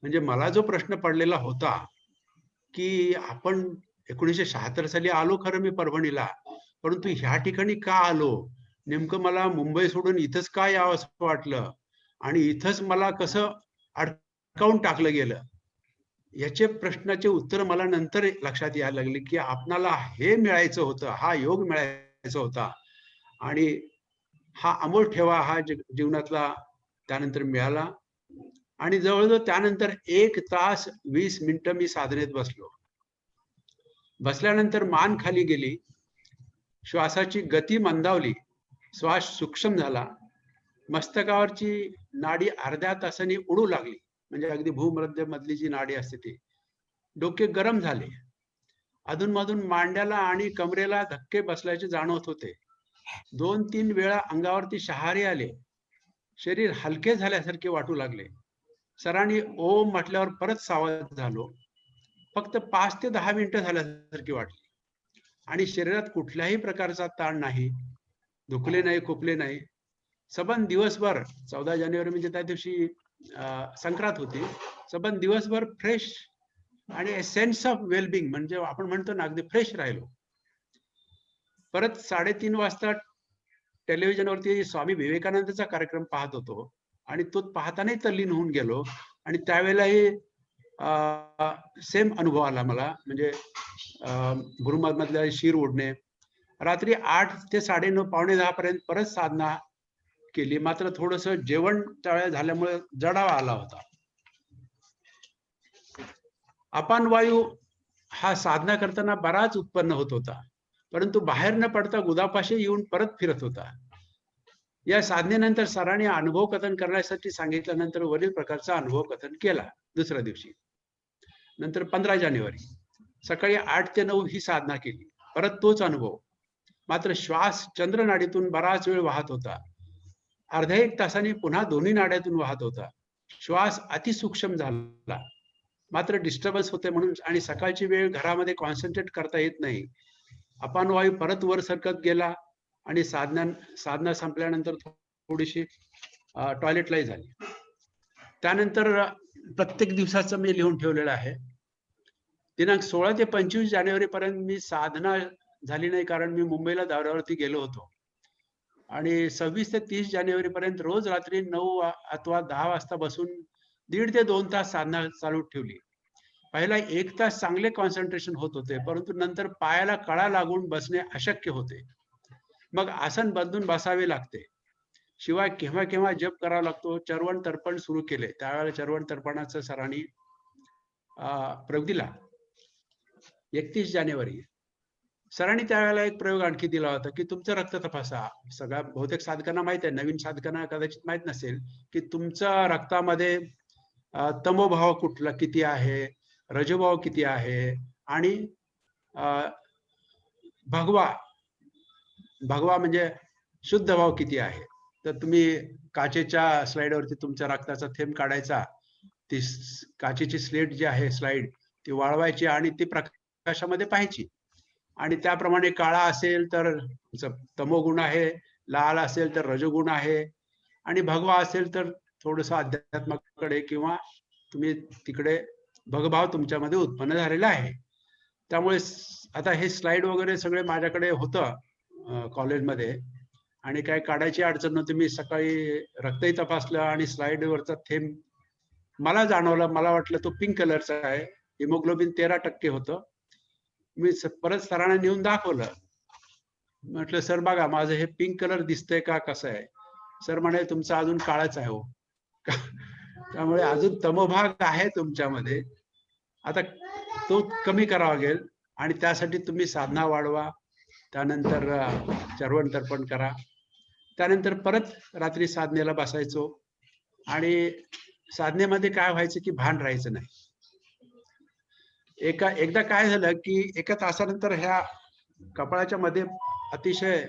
म्हणजे मला जो प्रश्न पडलेला होता की आपण 1976 साली आलो खरं मी परभणीला, परंतु ह्या ठिकाणी का आलो, नेमकं मला मुंबई सोडून इथंच का यावं असं वाटलं आणि इथंच मला कसं अडकावून टाकलं गेलं, याचे प्रश्नाचे उत्तर मला नंतर लक्षात यायला लागले की आपणाला हे मिळायचं होतं, हा योग मिळायचा होता आणि हा अमोल ठेवा हा जीवनातला त्यानंतर मिळाला. आणि जवळजवळ त्यानंतर 1 तास 20 मिनिटं मी साधनेत बसलो. बसल्यानंतर मान खाली गेली, श्वासाची गती मंदावली, श्वास सूक्ष्म झाला, मस्तकावरची नाडी अर्ध्या तासाने उडू लागली, म्हणजे अगदी भूमध्य मधली जी नाडी असते ती. डोके गरम झाले, अधूनमधून मांड्याला आणि कमरेला धक्के बसल्याचे जाणवत होते. 2-3 वेळा अंगावरती शहारे आले, शरीर हलके झाल्यासारखे वाटू लागले. सरांनी ओम म्हटल्यावर परत सावध झालो. फक्त 5 ते 10 मिनिटं झाल्यासारखी वाटली आणि शरीरात कुठल्याही प्रकारचा ताण नाही, दुखले नाही, खोकले नाही. सबंध दिवसभर 14 जानेवारी म्हणजे त्या दिवशी संक्रांत होती. सबंध दिवसभर फ्रेश आणि सेन्स ऑफ वेलबिंग म्हणजे आपण म्हणतो ना अगदी फ्रेश राहिलो. परत 3:30 वाजता टेलिव्हिजनवरती स्वामी विवेकानंदचा कार्यक्रम पाहत होतो आणि तो पाहतानाही तल्लीन होऊन गेलो आणि त्यावेळेलाही सेम अनुभव आला मला. म्हणजे गुरुमधल्या शीर ओढणे. रात्री 8 ते 9:30 पावणे 10 पर्यंत परत साधना केली. मात्र थोडस जेवण त्यावेळेला झाल्यामुळे जडावा आला होता. अपान वायू हा साधना करताना बराच उत्पन्न होत होता, परंतु बाहेर न पडता गुदापाशी येऊन परत फिरत होता. या साधनेनंतर सरांनी अनुभव कथन करण्यासाठी सांगितल्यानंतर वरील प्रकारचा अनुभव कथन केला दुसऱ्या दिवशी. नंतर 15 जानेवारी सकाळी 8 ते 9 ही साधना केली, परत तोच अनुभव. मात्र श्वास चंद्रनाडीतून बराच वेळ वाहत होता, अर्ध्या 1 तासाने पुन्हा दोन्ही नाड्यातून वाहत होता. श्वास अतिसूक्ष्म झाला, मात्र डिस्टर्बन्स होते म्हणून आणि सकाळची वेळ घरामध्ये कॉन्सन्ट्रेट करता येत नाही. अपान वायू परत वर सरकत गेला आणि साधना संपल्यानंतर थोडीशी टॉयलेटलाही झाली. त्यानंतर प्रत्येक दिवसाचं मी लिहून ठेवलेलं आहे. दिनांक 16 ते 25 जानेवारी पर्यंत मी साधना झाली नाही, कारण मी मुंबईला दौऱ्यावरती गेलो होतो. आणि 26 ते 30 जानेवारी पर्यंत रोज रात्री 9 अथवा 10 वाजता बसून 1.5 ते 2 तास साधना चालू ठेवली. पहिला 1 तास चांगले कॉन्सन्ट्रेशन होत होते, परंतु नंतर पायाला कळा लागून बसणे अशक्य होते. मग आसन बदलून बसावे लागते. शिवाय केव्हा केव्हा जप करावा लागतो. चरवण तर्पण सुरू केले. त्यावेळेला चरवण तर्पणाचं सरांनी प्रयोग दिला. 31 जानेवारी सरांनी त्यावेळेला एक प्रयोग आणखी दिला होता की तुमचं रक्त तपासा. सगळ्या बहुतेक साधकांना माहित आहे, नवीन साधकांना कदाचित माहित नसेल की तुमच्या रक्तामध्ये तमोभाव कुठला किती आहे, रजोभाव किती आहे आणि भगवा म्हणजे शुद्ध भाव किती आहे. तर तुम्ही काचेच्या स्लाइडवरती तुमच्या रक्ताचा थेंब काढायचा, ती काचेची स्लेट जी आहे स्लाइड ती वाळवायची आणि ती प्रकाशामध्ये पाहायची आणि त्याप्रमाणे काळा असेल तर तमोगुण आहे, लाल असेल तर रजोगुण आहे आणि भगवा असेल तर थोडस अध्यात्माकडे किंवा तुम्ही तिकडे भगभाव तुमच्यामध्ये उत्पन्न झालेला आहे. त्यामुळे आता हे स्लाइड वगैरे सगळे माझ्याकडे होतं कॉलेजमध्ये आणि काय काढायची अडचण नव्हती. मी सकाळी रक्तही तपासलं आणि स्लाइडवरचा थेंब मला जाणवला. मला वाटलं तो पिंक कलरचा आहे. हिमोग्लोबिन 13% होतं. मी परत सरांना नेऊन दाखवलं. म्हटलं सर बघा माझं हे पिंक कलर दिसतंय का, कसं आहे. सर म्हणे तुमचं अजून काळच आहे हो. त्यामुळे अजून तमोभाग आहे तुमच्यामध्ये. आता तो कमी करावा लागेल आणि त्यासाठी तुम्ही साधना वाढवा, त्यानंतर चर्वण तर्पण करा. त्यानंतर परत रात्री साधनेला बसायचो आणि साधनेमध्ये काय व्हायचं की भान राहायचं नाही. एकदा काय झालं की एका तासानंतर ह्या कपाळाच्या मध्ये अतिशय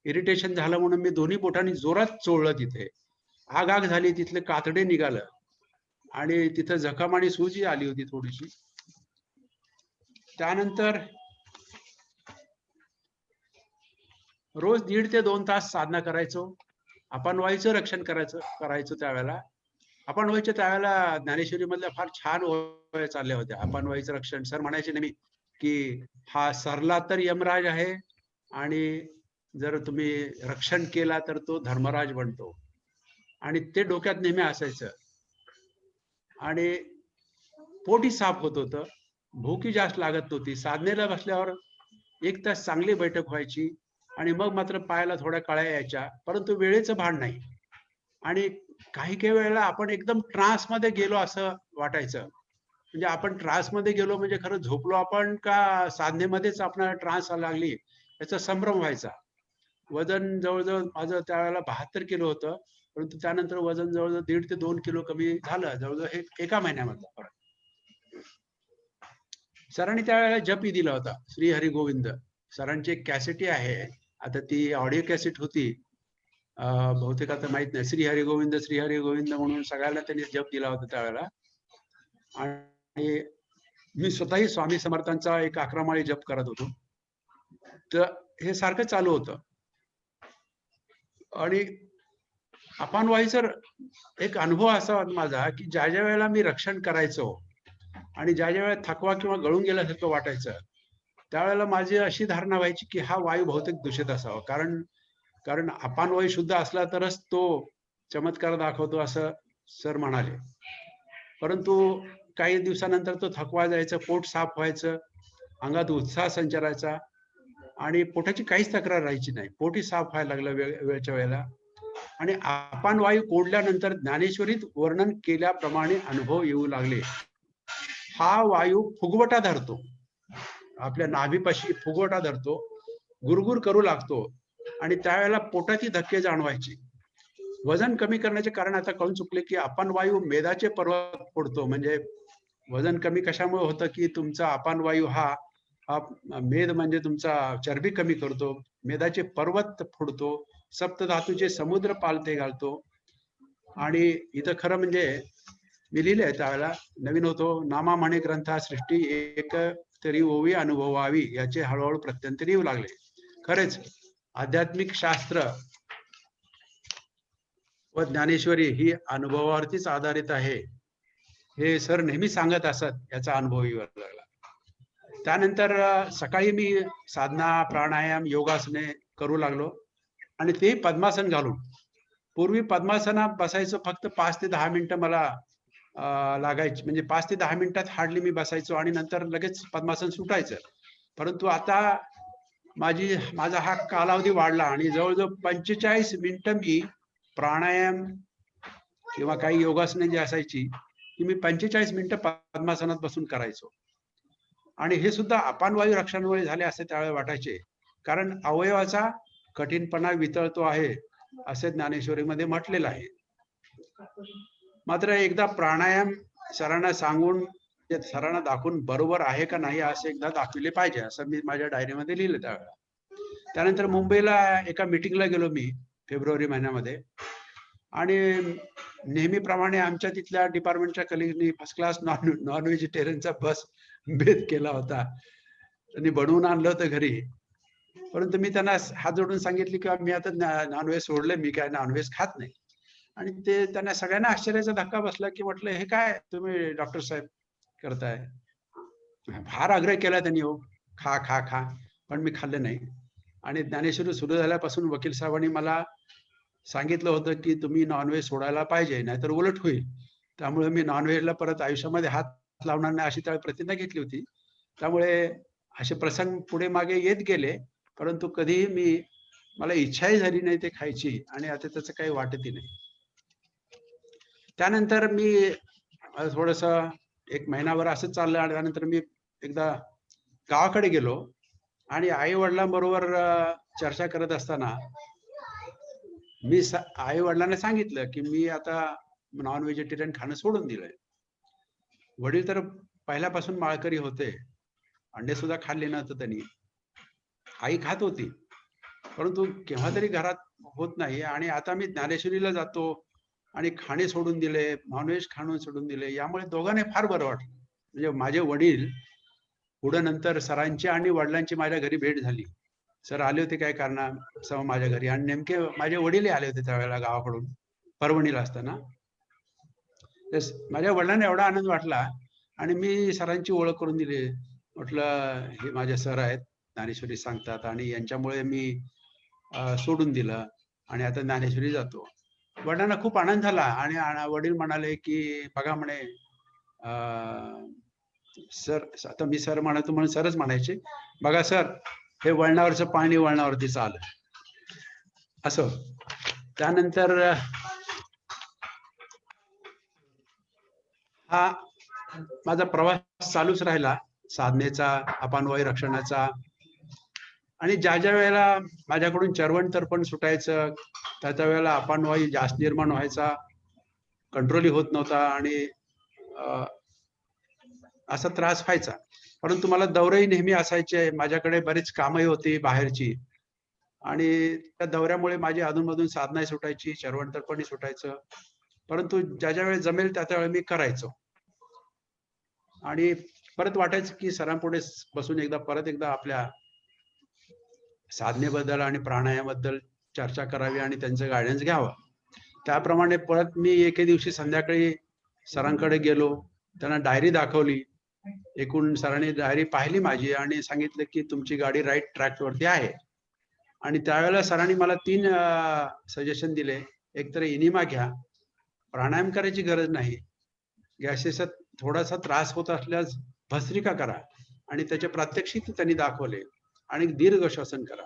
इरिटेशन झालं म्हणून मी दोन्ही बोटांनी जोरात चोळलं. तिथे आग झाली, तिथले कातडे निघालं आणि तिथं जखम आणि सूजी आली होती थोडीशी. त्यानंतर रोज 1.5 ते 2 तास साधना करायचो. आपण वायूचं रक्षण करायचो त्यावेळेला. आपण व्हायच्या त्यावेळेला ज्ञानेश्वरी मधल्या फार छान ओव्या चालल्या होत्या. आपण व्हायचं रक्षण. सर म्हणायचे नेहमी की हा सरला तर यमराज आहे आणि जर तुम्ही रक्षण केला तर तो धर्मराज बनतो. आणि ते डोक्यात नेहमी असायचं. आणि पोटी साफ होत होतं, भूकी जास्त लागत नव्हती. साधनेला बसल्यावर 1 तास चांगली बैठक व्हायची आणि मग मात्र पायाला थोड्या कळ्या यायच्या, परंतु वेळेचं भान नाही. आणि काही वेळेला आपण एकदम ट्रान्स मध्ये गेलो असं वाटायचं. म्हणजे आपण ट्रान्स मध्ये गेलो म्हणजे खरं झोपलो आपण का साधनेमध्येच आपल्याला ट्रान्स लागली याचा संभ्रम व्हायचा. वजन जवळजवळ माझं त्यावेळेला 72 किलो होतं, परंतु त्यानंतर वजन जवळजवळ 1.5 ते 2 किलो कमी झालं. जवळजवळ हे एका महिन्यामधला फरक. सरांनी त्यावेळेला जपही दिला होता, श्री हरी गोविंद. सरांची एक कॅसेटी आहे, आता ती ऑडिओ कॅसेट होती, बहुतेक आता माहित नाही. श्री हरी गोविंद म्हणून सगळ्यांना त्यांनी जप दिला होता त्यावेळेला. आणि मी स्वतःही स्वामी समर्थांचा एक 11 माळी जप करत होतो. तर हे सारखं चालू होतं. आणि आपण व्हायचं एक अनुभव असा माझा की ज्या वेळेला मी रक्षण करायचो आणि ज्या वेळेला थकवा किंवा गळून गेल्यासारखं वाटायचं, त्यावेळेला माझी अशी धारणा व्हायची की हा वायू बहुतेक दूषित असावा. कारण अपान वायू शुद्ध असला तरच तो चमत्कार दाखवतो असं सर म्हणाले. परंतु काही दिवसानंतर तो थकवा जायचा, पोट साफ व्हायचं, अंगात उत्साह संचारायचा आणि पोटाची काहीच तक्रार राहायची नाही. पोटही साफ व्हायला लागलं वेळच्या वेळेला. आणि अपान वायू कोंडल्यानंतर ज्ञानेश्वरीत वर्णन केल्याप्रमाणे अनुभव येऊ लागले. हा वायू फुगवटा धरतो, आपल्या नाभीपाशी फुगवटा धरतो, गुरगुर करू लागतो आणि त्यावेळेला पोटाची धक्के जाणवायचे. वजन कमी करण्याचे कारण आता कळून चुकले की अपान वायू मेदाचे पर्वत फोडतो. म्हणजे वजन कमी कशामुळे होतं की तुमचा अपान वायू हा मेद म्हणजे तुमचा चरबी कमी करतो, मेदाचे पर्वत फोडतो, सप्तधातूचे समुद्र पालथे घालतो. आणि इथं खरं म्हणजे मी लिहिलंय त्यावेळेला, नवीन होतो, नामा म्हणे ग्रंथा सृष्टी एक तरी ओवी अनुभवावी याचे हळूहळू प्रत्यंतर येऊ लागले. खरेच आध्यात्मिक शास्त्र व ज्ञानेश्वरी ही अनुभवावरतीच आधारित आहे, हे सर नेहमी सांगत असत. याचा अनुभव येऊ लागला. त्यानंतर सकाळी मी साधना, प्राणायाम, योगासने करू लागलो आणि ते पद्मासन घालून. पूर्वी पद्मासनात बसायचं फक्त 5 ते 10 मिनिटं मला लागायची. म्हणजे 5 ते 10 मिनिटात हार्डली मी बसायचो आणि नंतर लगेच पद्मासन सुटायचं. परंतु आता माझा हा कालावधी वाढला आणि जवळजवळ 45 मिनिटं मी प्राणायाम किंवा काही योगासने जी असायची ती मी 45 मिनिटं पद्मासनात बसून करायचो. आणि हे सुद्धा अपान वायू रक्षणामुळे झाले असे त्यावेळेला वाटायचे. कारण अवयवाचा कठीणपणा वितळतो आहे असे ज्ञानेश्वरीमध्ये म्हटलेलं आहे. मात्र एकदा प्राणायाम सरांना सांगून, सरांना दाखवून बरोबर आहे का नाही असे एकदा दाखविले पाहिजे, असं मी माझ्या डायरीमध्ये लिहिलं त्यावेळेला. त्यानंतर मुंबईला एका मीटिंगला गेलो मी फेब्रुवारी महिन्यामध्ये. आणि नेहमीप्रमाणे आमच्या तिथल्या डिपार्टमेंटच्या कलिगनी फर्स्ट क्लास नॉन व्हेजिटेरियनचा बस भेद केला होता. त्यांनी बनवून आणलं होतं घरी. परंतु मी त्यांना हात जोडून सांगितले की मी आता नॉनव्हेज सोडले, मी काय नॉनव्हेज खात नाही. आणि ते त्यांना सगळ्यांना आश्चर्याचा धक्का बसला की म्हटलं हे काय तुम्ही डॉक्टर साहेब करताय. फार आग्रह केला त्यांनी, हो खा खा खा, पण मी खाल्लं नाही. आणि ज्ञानेश्वरी सुरू झाल्यापासून वकील साहेबांनी मला सांगितलं होतं की तुम्ही नॉनव्हेज सोडायला पाहिजे, नाहीतर उलट होईल. त्यामुळे मी नॉनव्हेजला परत आयुष्यामध्ये हात लावणार नाही अशी त्यावेळी प्रतिज्ञा घेतली होती. त्यामुळे असे प्रसंग पुढे मागे येत गेले, परंतु कधीही मला इच्छाही झाली नाही ते खायची आणि आता त्याचं काही वाटतही नाही. त्यानंतर मी थोडंसं 1 महिनाभर असं चाललं आणि त्यानंतर मी एकदा गावाकडे गेलो आणि आई वडिलांबरोबर चर्चा करत असताना मी आई वडिलांना सांगितलं की मी आता नॉन व्हेजिटेरियन खाणं सोडून दिलंय. वडील तर पहिल्यापासून माळकरी होते, अंडे सुद्धा खाल्ले नव्हतं त्यांनी. आई खात होती, परंतु केव्हा तरी घरात होत नाही. आणि आता मी ज्ञानेश्वरीला जातो आणि खाणे सोडून दिले, नॉनव्हेज खाणं सोडून दिले. यामुळे दोघांना फार बरं वाटलं. म्हणजे माझे वडील पुढे नंतर सरांची आणि वडिलांची माझ्या घरी भेट झाली. सर आले होते काय कारणासह माझ्या घरी आणि नेमके माझे वडीलही आले होते त्यावेळेला गावाकडून, परभणीला असताना. माझ्या वडिलांना एवढा आनंद वाटला आणि मी सरांची ओळख करून दिली. म्हटलं हे माझे सर आहेत, ज्ञानेश्वरी सांगतात आणि यांच्यामुळे मी सोडून दिलं आणि आता ज्ञानेश्वरी जातो. वडिलांना खूप आनंद झाला आणि वडील म्हणाले की बघा म्हणे सर, आता मी सर म्हणतो म्हणून सरच म्हणायचे, बघा सर हे वळणावरचं पाणी वळणावरती आलं. असं त्यानंतर हा माझा प्रवास चालूच राहिला साधनेचा, अपानवायू रक्षणाचा. आणि ज्या ज्या वेळेला माझ्याकडून चरवण तर्पण सुटायचं त्या वेळेला अपानवायू जास्त निर्माण व्हायचा, कंट्रोलही होत नव्हता आणि असा त्रास व्हायचा. परंतु मला दौरेही नेहमी असायचे, माझ्याकडे बरीच कामही होती बाहेरची आणि त्या दौऱ्यामुळे माझी अधूनमधून साधनाही सुटायची, चरवण तर्पणही सुटायचं. परंतु ज्या ज्या वेळेस जमेल त्या त्यावेळेस मी करायचो. आणि परत वाटायचं की सरांपुढे बसून परत एकदा आपल्या साधनेबद्दल आणि प्राणायामाबद्दल चर्चा करावी आणि त्यांचं गायडन्स घ्यावं. त्याप्रमाणे परत मी एके दिवशी संध्याकाळी सरांकडे गेलो, त्यांना डायरी दाखवली. एकूण सरांनी डायरी पाहिली माझी आणि सांगितलं की तुमची गाडी राईट ट्रॅकवरती आहे. आणि त्यावेळेला सरांनी मला 3 सजेशन दिले. एक तर इनिमा घ्या, प्राणायाम करायची गरज नाही, गॅसेसचा थोडासा त्रास होत असल्यास भस्त्रिका करा आणि त्याचे प्रात्यक्षिक त्यांनी दाखवले आणि दीर्घ श्वसन करा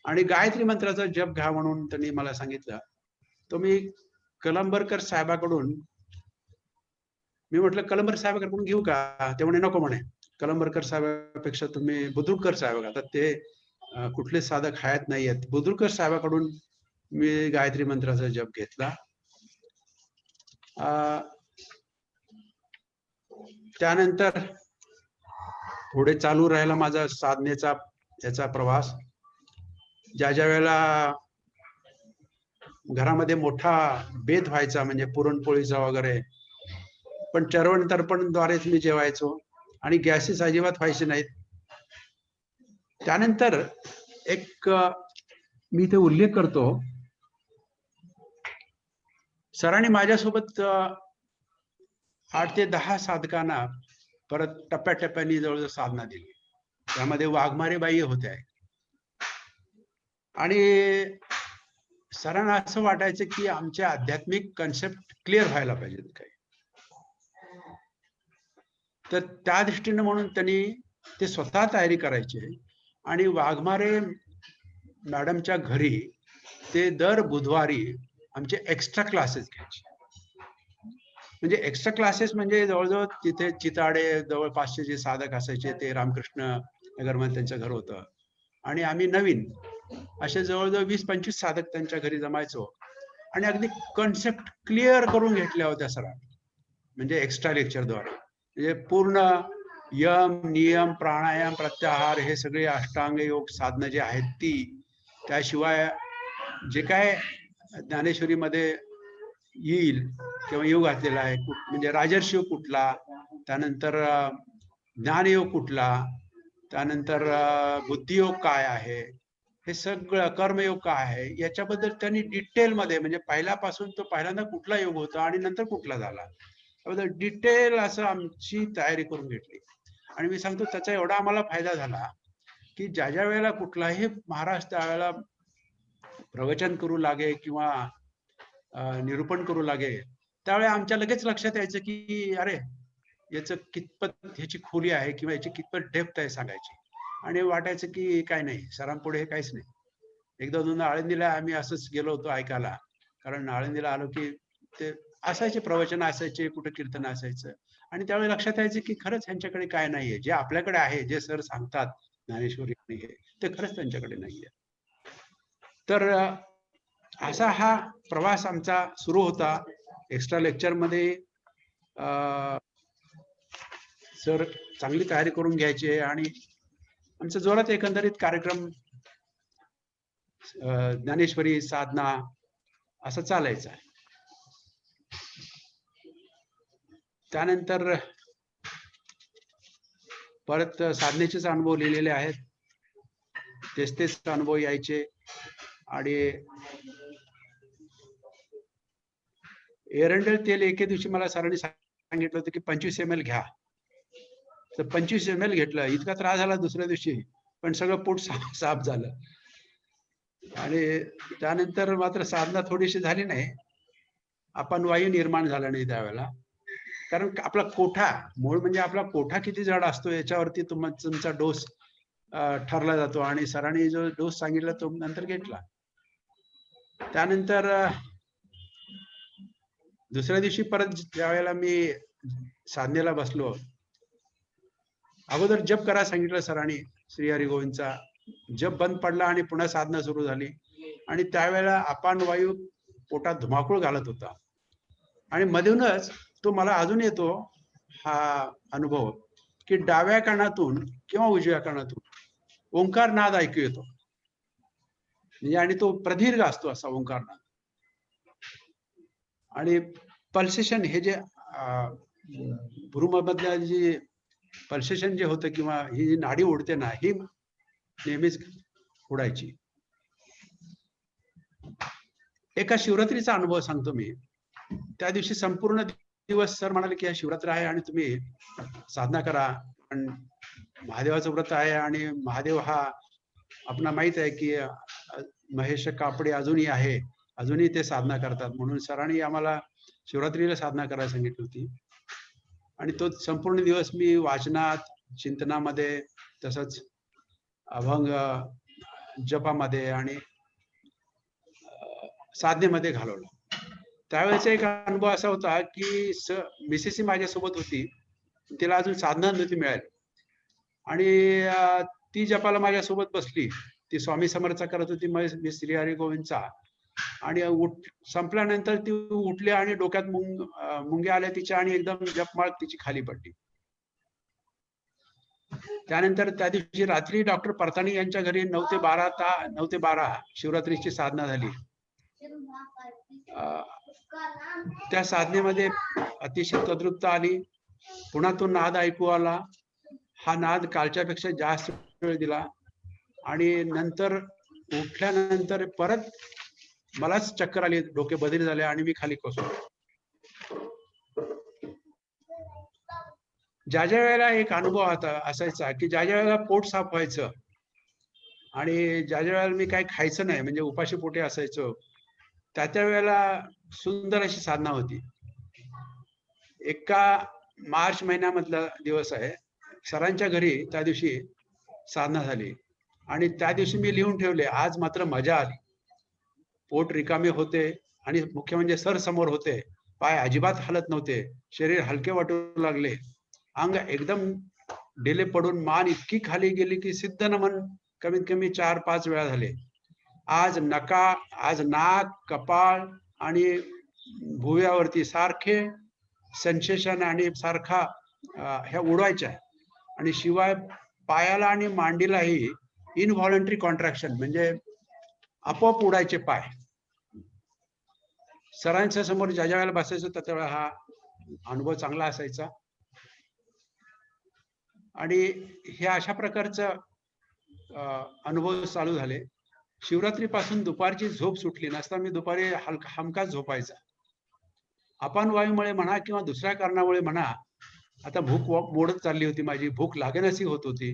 आणि गायत्री मंत्राचा जप घ्या म्हणून त्यांनी मला सांगितलं. तो मी कलंबरकर साहेबाकडून, मी म्हटलं कलंबर साहेबाकडून घेऊ का? ते म्हणे नको म्हणे, कलंबरकर साहेबापेक्षा तुम्ही बुद्रुककर साहेब, आता ते कुठले साधक हयात नाही आहेत. बुद्रुककर साहेबाकडून मी गायत्री मंत्राचा जप घेतला. त्यानंतर पुढे चालू राहिला माझा साधनेचा याचा प्रवास. ज्या ज्या वेळेला घरामध्ये मोठा बेत व्हायचा, म्हणजे पुरणपोळीचा वगैरे, पण चरवण तर्पणद्वारेच मी जेवायचो आणि गॅसेस अजिबात व्हायचे नाहीत. त्यानंतर एक मी इथे उल्लेख करतो, सरांनी माझ्यासोबत 8 ते 10 साधकांना परत टप्प्याटप्प्याने जवळजवळ साधना दिली. त्यामध्ये वाघमारेबाई होत्या आणि सरांना असं वाटायचं की आमचे आध्यात्मिक कन्सेप्ट क्लिअर व्हायला पाहिजेत काही. तर त्या दृष्टीने म्हणून त्यांनी ते स्वतः तयारी करायचे आणि वाघमारे मॅडमच्या घरी ते दर बुधवारी आमचे एक्स्ट्रा क्लासेस घ्यायचे. म्हणजे एक्स्ट्रा क्लासेस म्हणजे जवळजवळ तिथे चिताडे जवळ 500 जे साधक असायचे, ते रामकृष्ण नगरमध्ये त्यांचं घर होतं आणि आम्ही नवीन असे जवळजवळ 20-25 साधक त्यांच्या घरी जमायचो आणि अगदी कन्सेप्ट क्लिअर करून घेतल्या होत्या सरांनी, म्हणजे एक्स्ट्रा लेक्चरद्वारे. म्हणजे पूर्ण यम, नियम, प्राणायाम, प्रत्याहार हे सगळे अष्टांग योग साधनं जे आहेत ती, त्याशिवाय जे काय ज्ञानेश्वरीमध्ये येईल किंवा योग घातलेला आहे, म्हणजे राजर्षी योग कुठला, त्यानंतर ज्ञानयोग कुठला, त्यानंतर बुद्धियोग काय आहे, हे सगळं कर्मयोग काय आहे, याच्याबद्दल त्यांनी डिटेलमध्ये, म्हणजे पहिल्यापासून तो पहिल्यांदा कुठला योग होता आणि नंतर कुठला झाला, त्याबद्दल डिटेल असं आमची तयारी करून घेतली. आणि मी सांगतो त्याचा एवढा आम्हाला फायदा झाला की ज्या ज्या वेळेला कुठलाही महाराज त्यावेळेला प्रवचन करू लागे किंवा निरूपण करू लागे, त्यावेळेला आमच्या लगेच लक्षात यायचं की अरे याचं कितपत ह्याची खोली आहे किंवा याची कितपत डेप्थ आहे सांगायची. आणि वाटायचं की काय नाही, सरांपुढे हे काहीच नाही. एकदा दोनदा आळंदीला आम्ही असंच गेलो होतो ऐकायला, कारण आळंदीला आलो की ते असायचे प्रवचन असायचे, कुठे कीर्तन असायचं आणि त्यावेळी लक्षात यायचं की खरंच ह्यांच्याकडे काय नाहीये, जे आपल्याकडे आहे, जे सर सांगतात ज्ञानेश्वरी आणि हे ते खरंच त्यांच्याकडे नाहीये. तर असा हा प्रवास आमचा सुरू होता. एक्स्ट्रा लेक्चर मध्ये सर चांगली तयारी करून घ्यायची आणि आमचा जोरात एकंदरीत कार्यक्रम ज्ञानेश्वरी साधना असं चालायचं. त्यानंतर परत साधनेचेच अनुभव लिहिलेले आहेत. तेच अनुभव यायचे आणि एरंडेल तेल एके दिवशी मला सरांनी सांगितलं होतं की 25 ml घ्या. तर 25 ml घेतलं. इतका त्रास झाला दुसऱ्या दिवशी, पण सगळं पोट साफ झालं. आणि त्यानंतर मात्र साधना थोडीशी झाली नाही. आपण वायू निर्माण झाला नाही त्यावेळेला. कारण आपला कोठा मूळ म्हणजे आपला कोठा किती जड असतो याच्यावरती तुमचा डोस ठरला जातो आणि सरांनी जो डोस सांगितला तो नंतर घेतला. त्यानंतर दुसऱ्या दिवशी परत ज्यावेळेला मी साधनेला बसलो, अगोदर जप करा सांगितलं सरांनी श्री हरिगोविंदचा. जप बंद पडला आणि पुन्हा साधना सुरू झाली आणि त्यावेळेला अपान वायू पोटात धुमाकूळ घालत होता आणि मधूनच तो मला अजून येतो हा अनुभव की डाव्या कानातून किंवा उजव्या कानातून ओंकार नाद ऐकू येतो. म्हणजे आणि तो प्रदीर्घ असतो असा ओंकार नाद. आणि पल्सेशन हे जे भ्रूमधल्या जी पल्सेशन जे होतं किंवा ही जी नाडी उडते ना, ही नेहमीच उडायची. एका शिवरात्रीचा अनुभव सांगतो मी. त्या दिवशी संपूर्ण दिवस सर म्हणाले की शिवरात्र आहे आणि तुम्ही साधना करा. पण महादेवाचं व्रत आहे आणि महादेव हा आपणाला माहित आहे की महेश कापडे अजूनही आहे, अजूनही ते साधना करतात. म्हणून सरांनी आम्हाला शिवरात्रीला साधना करायला सांगितली होती. आणि तो संपूर्ण दिवस मी वाचनात, चिंतनामध्ये, तसंच अभंग जपामध्ये आणि साधनेमध्ये घालवला. त्यावेळेचा एक अनुभव असा होता की मिसेस माझ्यासोबत होती, तिला अजून साधना नव्हती मिळाली आणि ती जपाला माझ्यासोबत बसली. ती स्वामी समर्थचा करत होती, मी श्री हरिगोविंदचा. आणि संपल्यानंतर ती उठली आणि डोक्यात मुंग्या आल्या तिच्या आणि एकदम जपमाळ तिची खाली पडली. त्यानंतर त्या दिवशी रात्री डॉक्टर परताणी यांच्या घरी 9 ते 12 शिवरात्रीची साधना झाली. त्या साधनेमध्ये अतिशय तद्रुपता आली. पुन्हा तो नाद ऐकू आला. हा नाद कालच्यापेक्षा जास्त वेळ दिला आणि नंतर उठल्यानंतर परत मलाच चक्कर आली, डोके बधीर झाले आणि मी खाली कोसळलो. ज्या वेळेला एक अनुभव असायचा की ज्या वेळेला पोट साफ व्हायचं आणि ज्या वेळेला मी काही खायचं नाही म्हणजे उपाशी पोटी असायचो, त्या वेळेला सुंदर अशी साधना होती. एका मार्च महिन्यामधला दिवस आहे. सरांच्या घरी त्या दिवशी साधना झाली आणि त्या दिवशी मी लिहून ठेवले, आज मात्र मजा आली. पोट रिकामे होते आणि मुख्य म्हणजे सर समोर होते. पाय अजिबात हलत नव्हते. शरीर हलके वाटू लागले. अंग एकदम ढिले पडून मान इतकी खाली गेली की सिद्ध नमन कमीत कमी 4-5 वेळा झाले. आज नाक, कपाळ आणि भुव्यावरती सारखे सेन्सेशन आणि सारखा ह्या उडवायच्या आणि शिवाय पायाला आणि मांडीलाही इनव्हॉलंटरी कॉन्ट्रॅक्शन म्हणजे आपोआप उडायचे पाय. सरांच्या समोर ज्या वेळेला बसायचो त्या वेळेला हा अनुभव चांगला असायचा. आणि हे अशा प्रकारचं अनुभव चालू झाले. शिवरात्रीपासून दुपारची झोप सुटली नसता मी दुपारी हमखास झोपायचा. अपान वायूमुळे म्हणा किंवा दुसऱ्या कारणामुळे म्हणा, आता भूक मोडत चालली होती माझी. भूक लागेनाशी होत होती.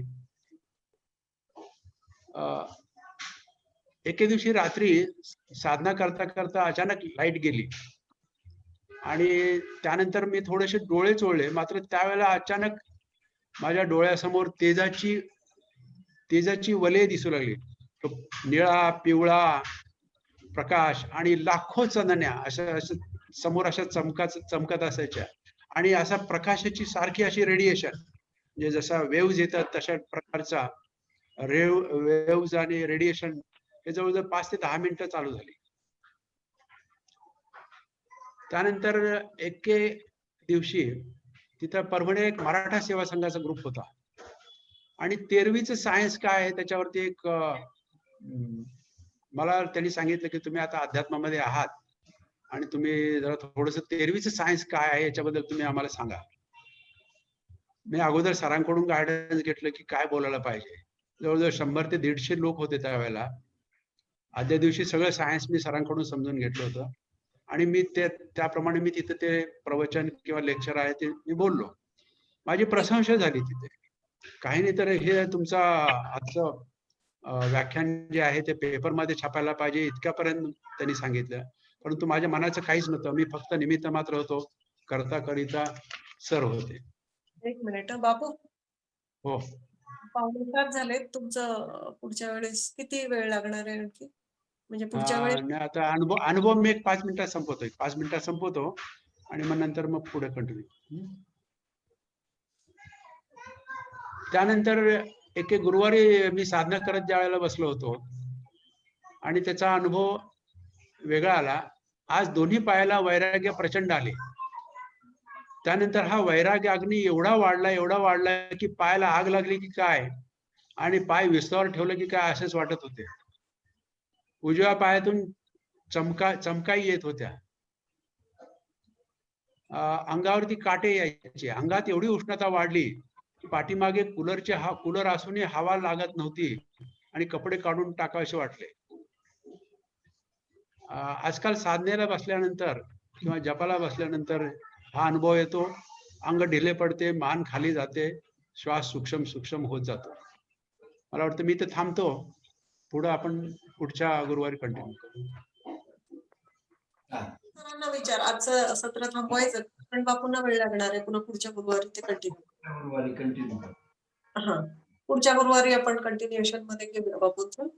एके दिवशी रात्री साधना करता करता अचानक लाईट गेली आणि त्यानंतर मी थोडेसे डोळे चोळले. मात्र त्यावेळेला अचानक माझ्या डोळ्यासमोर तेजाची वलय दिसू लागली. निळा पिवळा प्रकाश आणि लाखो चांदण्या अशा समोर अशा चमकत असायच्या आणि असा प्रकाशाची सारखी अशी रेडिएशन म्हणजे जसा वेव्हज येतात तशा प्रकारचा वेव्ज आणि रेडिएशन हे जवळजवळ 5 ते 10 मिनिटं चालू झाली. त्यानंतर एके दिवशी तिथं परभणी एक मराठा सेवा संघाचा ग्रुप होता आणि 13वीचं सायन्स काय आहे त्याच्यावरती एक मला त्यांनी सांगितलं की तुम्ही आता अध्यात्मामध्ये आहात आणि तुम्ही जरा थोडंसं 13वीचं सायन्स काय आहे याच्याबद्दल तुम्ही आम्हाला सांगा. मी अगोदर सरांकडून गायडन्स घेतलं की काय बोलायला पाहिजे. जवळजवळ 100 ते 150 लोक होते त्यावेळेला. आदल्या दिवशी सगळं सायन्स मी सरांकडून समजून घेतलं होतं आणि मी त्याप्रमाणे मी तिथे ते प्रवचन किंवा लेक्चर आहे ते मी बोललो. माझी प्रशंसा झाली तिथे. काही नाही तर हे तुमचा आजचं व्याख्यान जे आहे ते पेपरमध्ये छापायला पाहिजे इतक्यापर्यंत त्यांनी सांगितलं. परंतु माझ्या मनाचं काहीच नव्हतं. मी फक्त निमित्त मात्र होतो. करता करिता सर होते. एक मिनिट बापू. हो. 5:15 झाले. तुमचं पुढच्या वेळेस किती वेळ लागणार आहे आणखी? म्हणजे पुढच्या वेळेस आता अनुभव मी एक 5 मिनिटात संपवतो. 5 मिनिटात संपवतो आणि मग नंतर मग पुढे कंटिन्यू. त्यानंतर एक गुरुवारी मी साधना करत ज्या वेळेला बसलो होतो आणि त्याचा अनुभव वेगळा आला. आज दोन्ही पायाला वैराग्य प्रचंड आले. त्यानंतर हा वैराग्य अग्नी एवढा वाढला की पायाला आग लागली की काय आणि पाय विस्तावर ठेवलं की काय असंच वाटत होते. उजव्या पायातून चमकाई येत होत्या. अंगावरती काटे यायचे. अंगात एवढी उष्णता वाढली की पाठीमागे कूलर असूनही हवा लागत नव्हती आणि कपडे काढून टाकावेसे वाटले. आजकाल साधनेला बसल्यानंतर किंवा जपाला बसल्यानंतर हा अनुभव येतो. अंग ढिले पडते, मान खाली जाते, श्वास सूक्ष्म होत जातो. मला वाटतं मी इथे थांबतो. पुढे आपण पुढच्या गुरुवारी कंटिन्यू करू. सरांना विचार. आजचं सत्र थांबवायचं पण बापूंना वेळ लागणार आहे. पुन्हा पुढच्या गुरुवारी ते कंटिन्यू. हा, पुढच्या गुरुवारी आपण कंटिन्युएशन मध्ये घेऊया बापूंचं.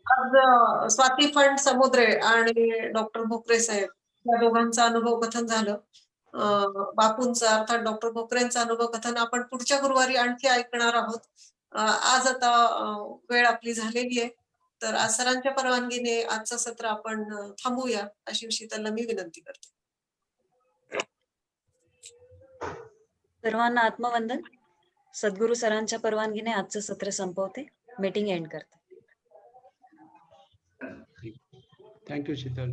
आज स्वाती फंड समुद्रे आणि डॉक्टर भोकरे साहेब या दोघांचं अनुभव कथन झालं. बापूंचं अर्थात डॉक्टर भोकरेंचं अनुभव कथन आपण पुढच्या गुरुवारी आणखी ऐकणार आहोत. आज आता वेळ आपली झालेली आहे. तर आज सरांच्या परवानगीने आजचं सत्र आपण थांबवूया अशी शीतलला मी विनंती करते. सर्वांना आत्मवंदन. सद्गुरू सरांच्या परवानगीने आजचं सत्र संपवते. मीटिंग एंड करते. थँक्यू शीतल.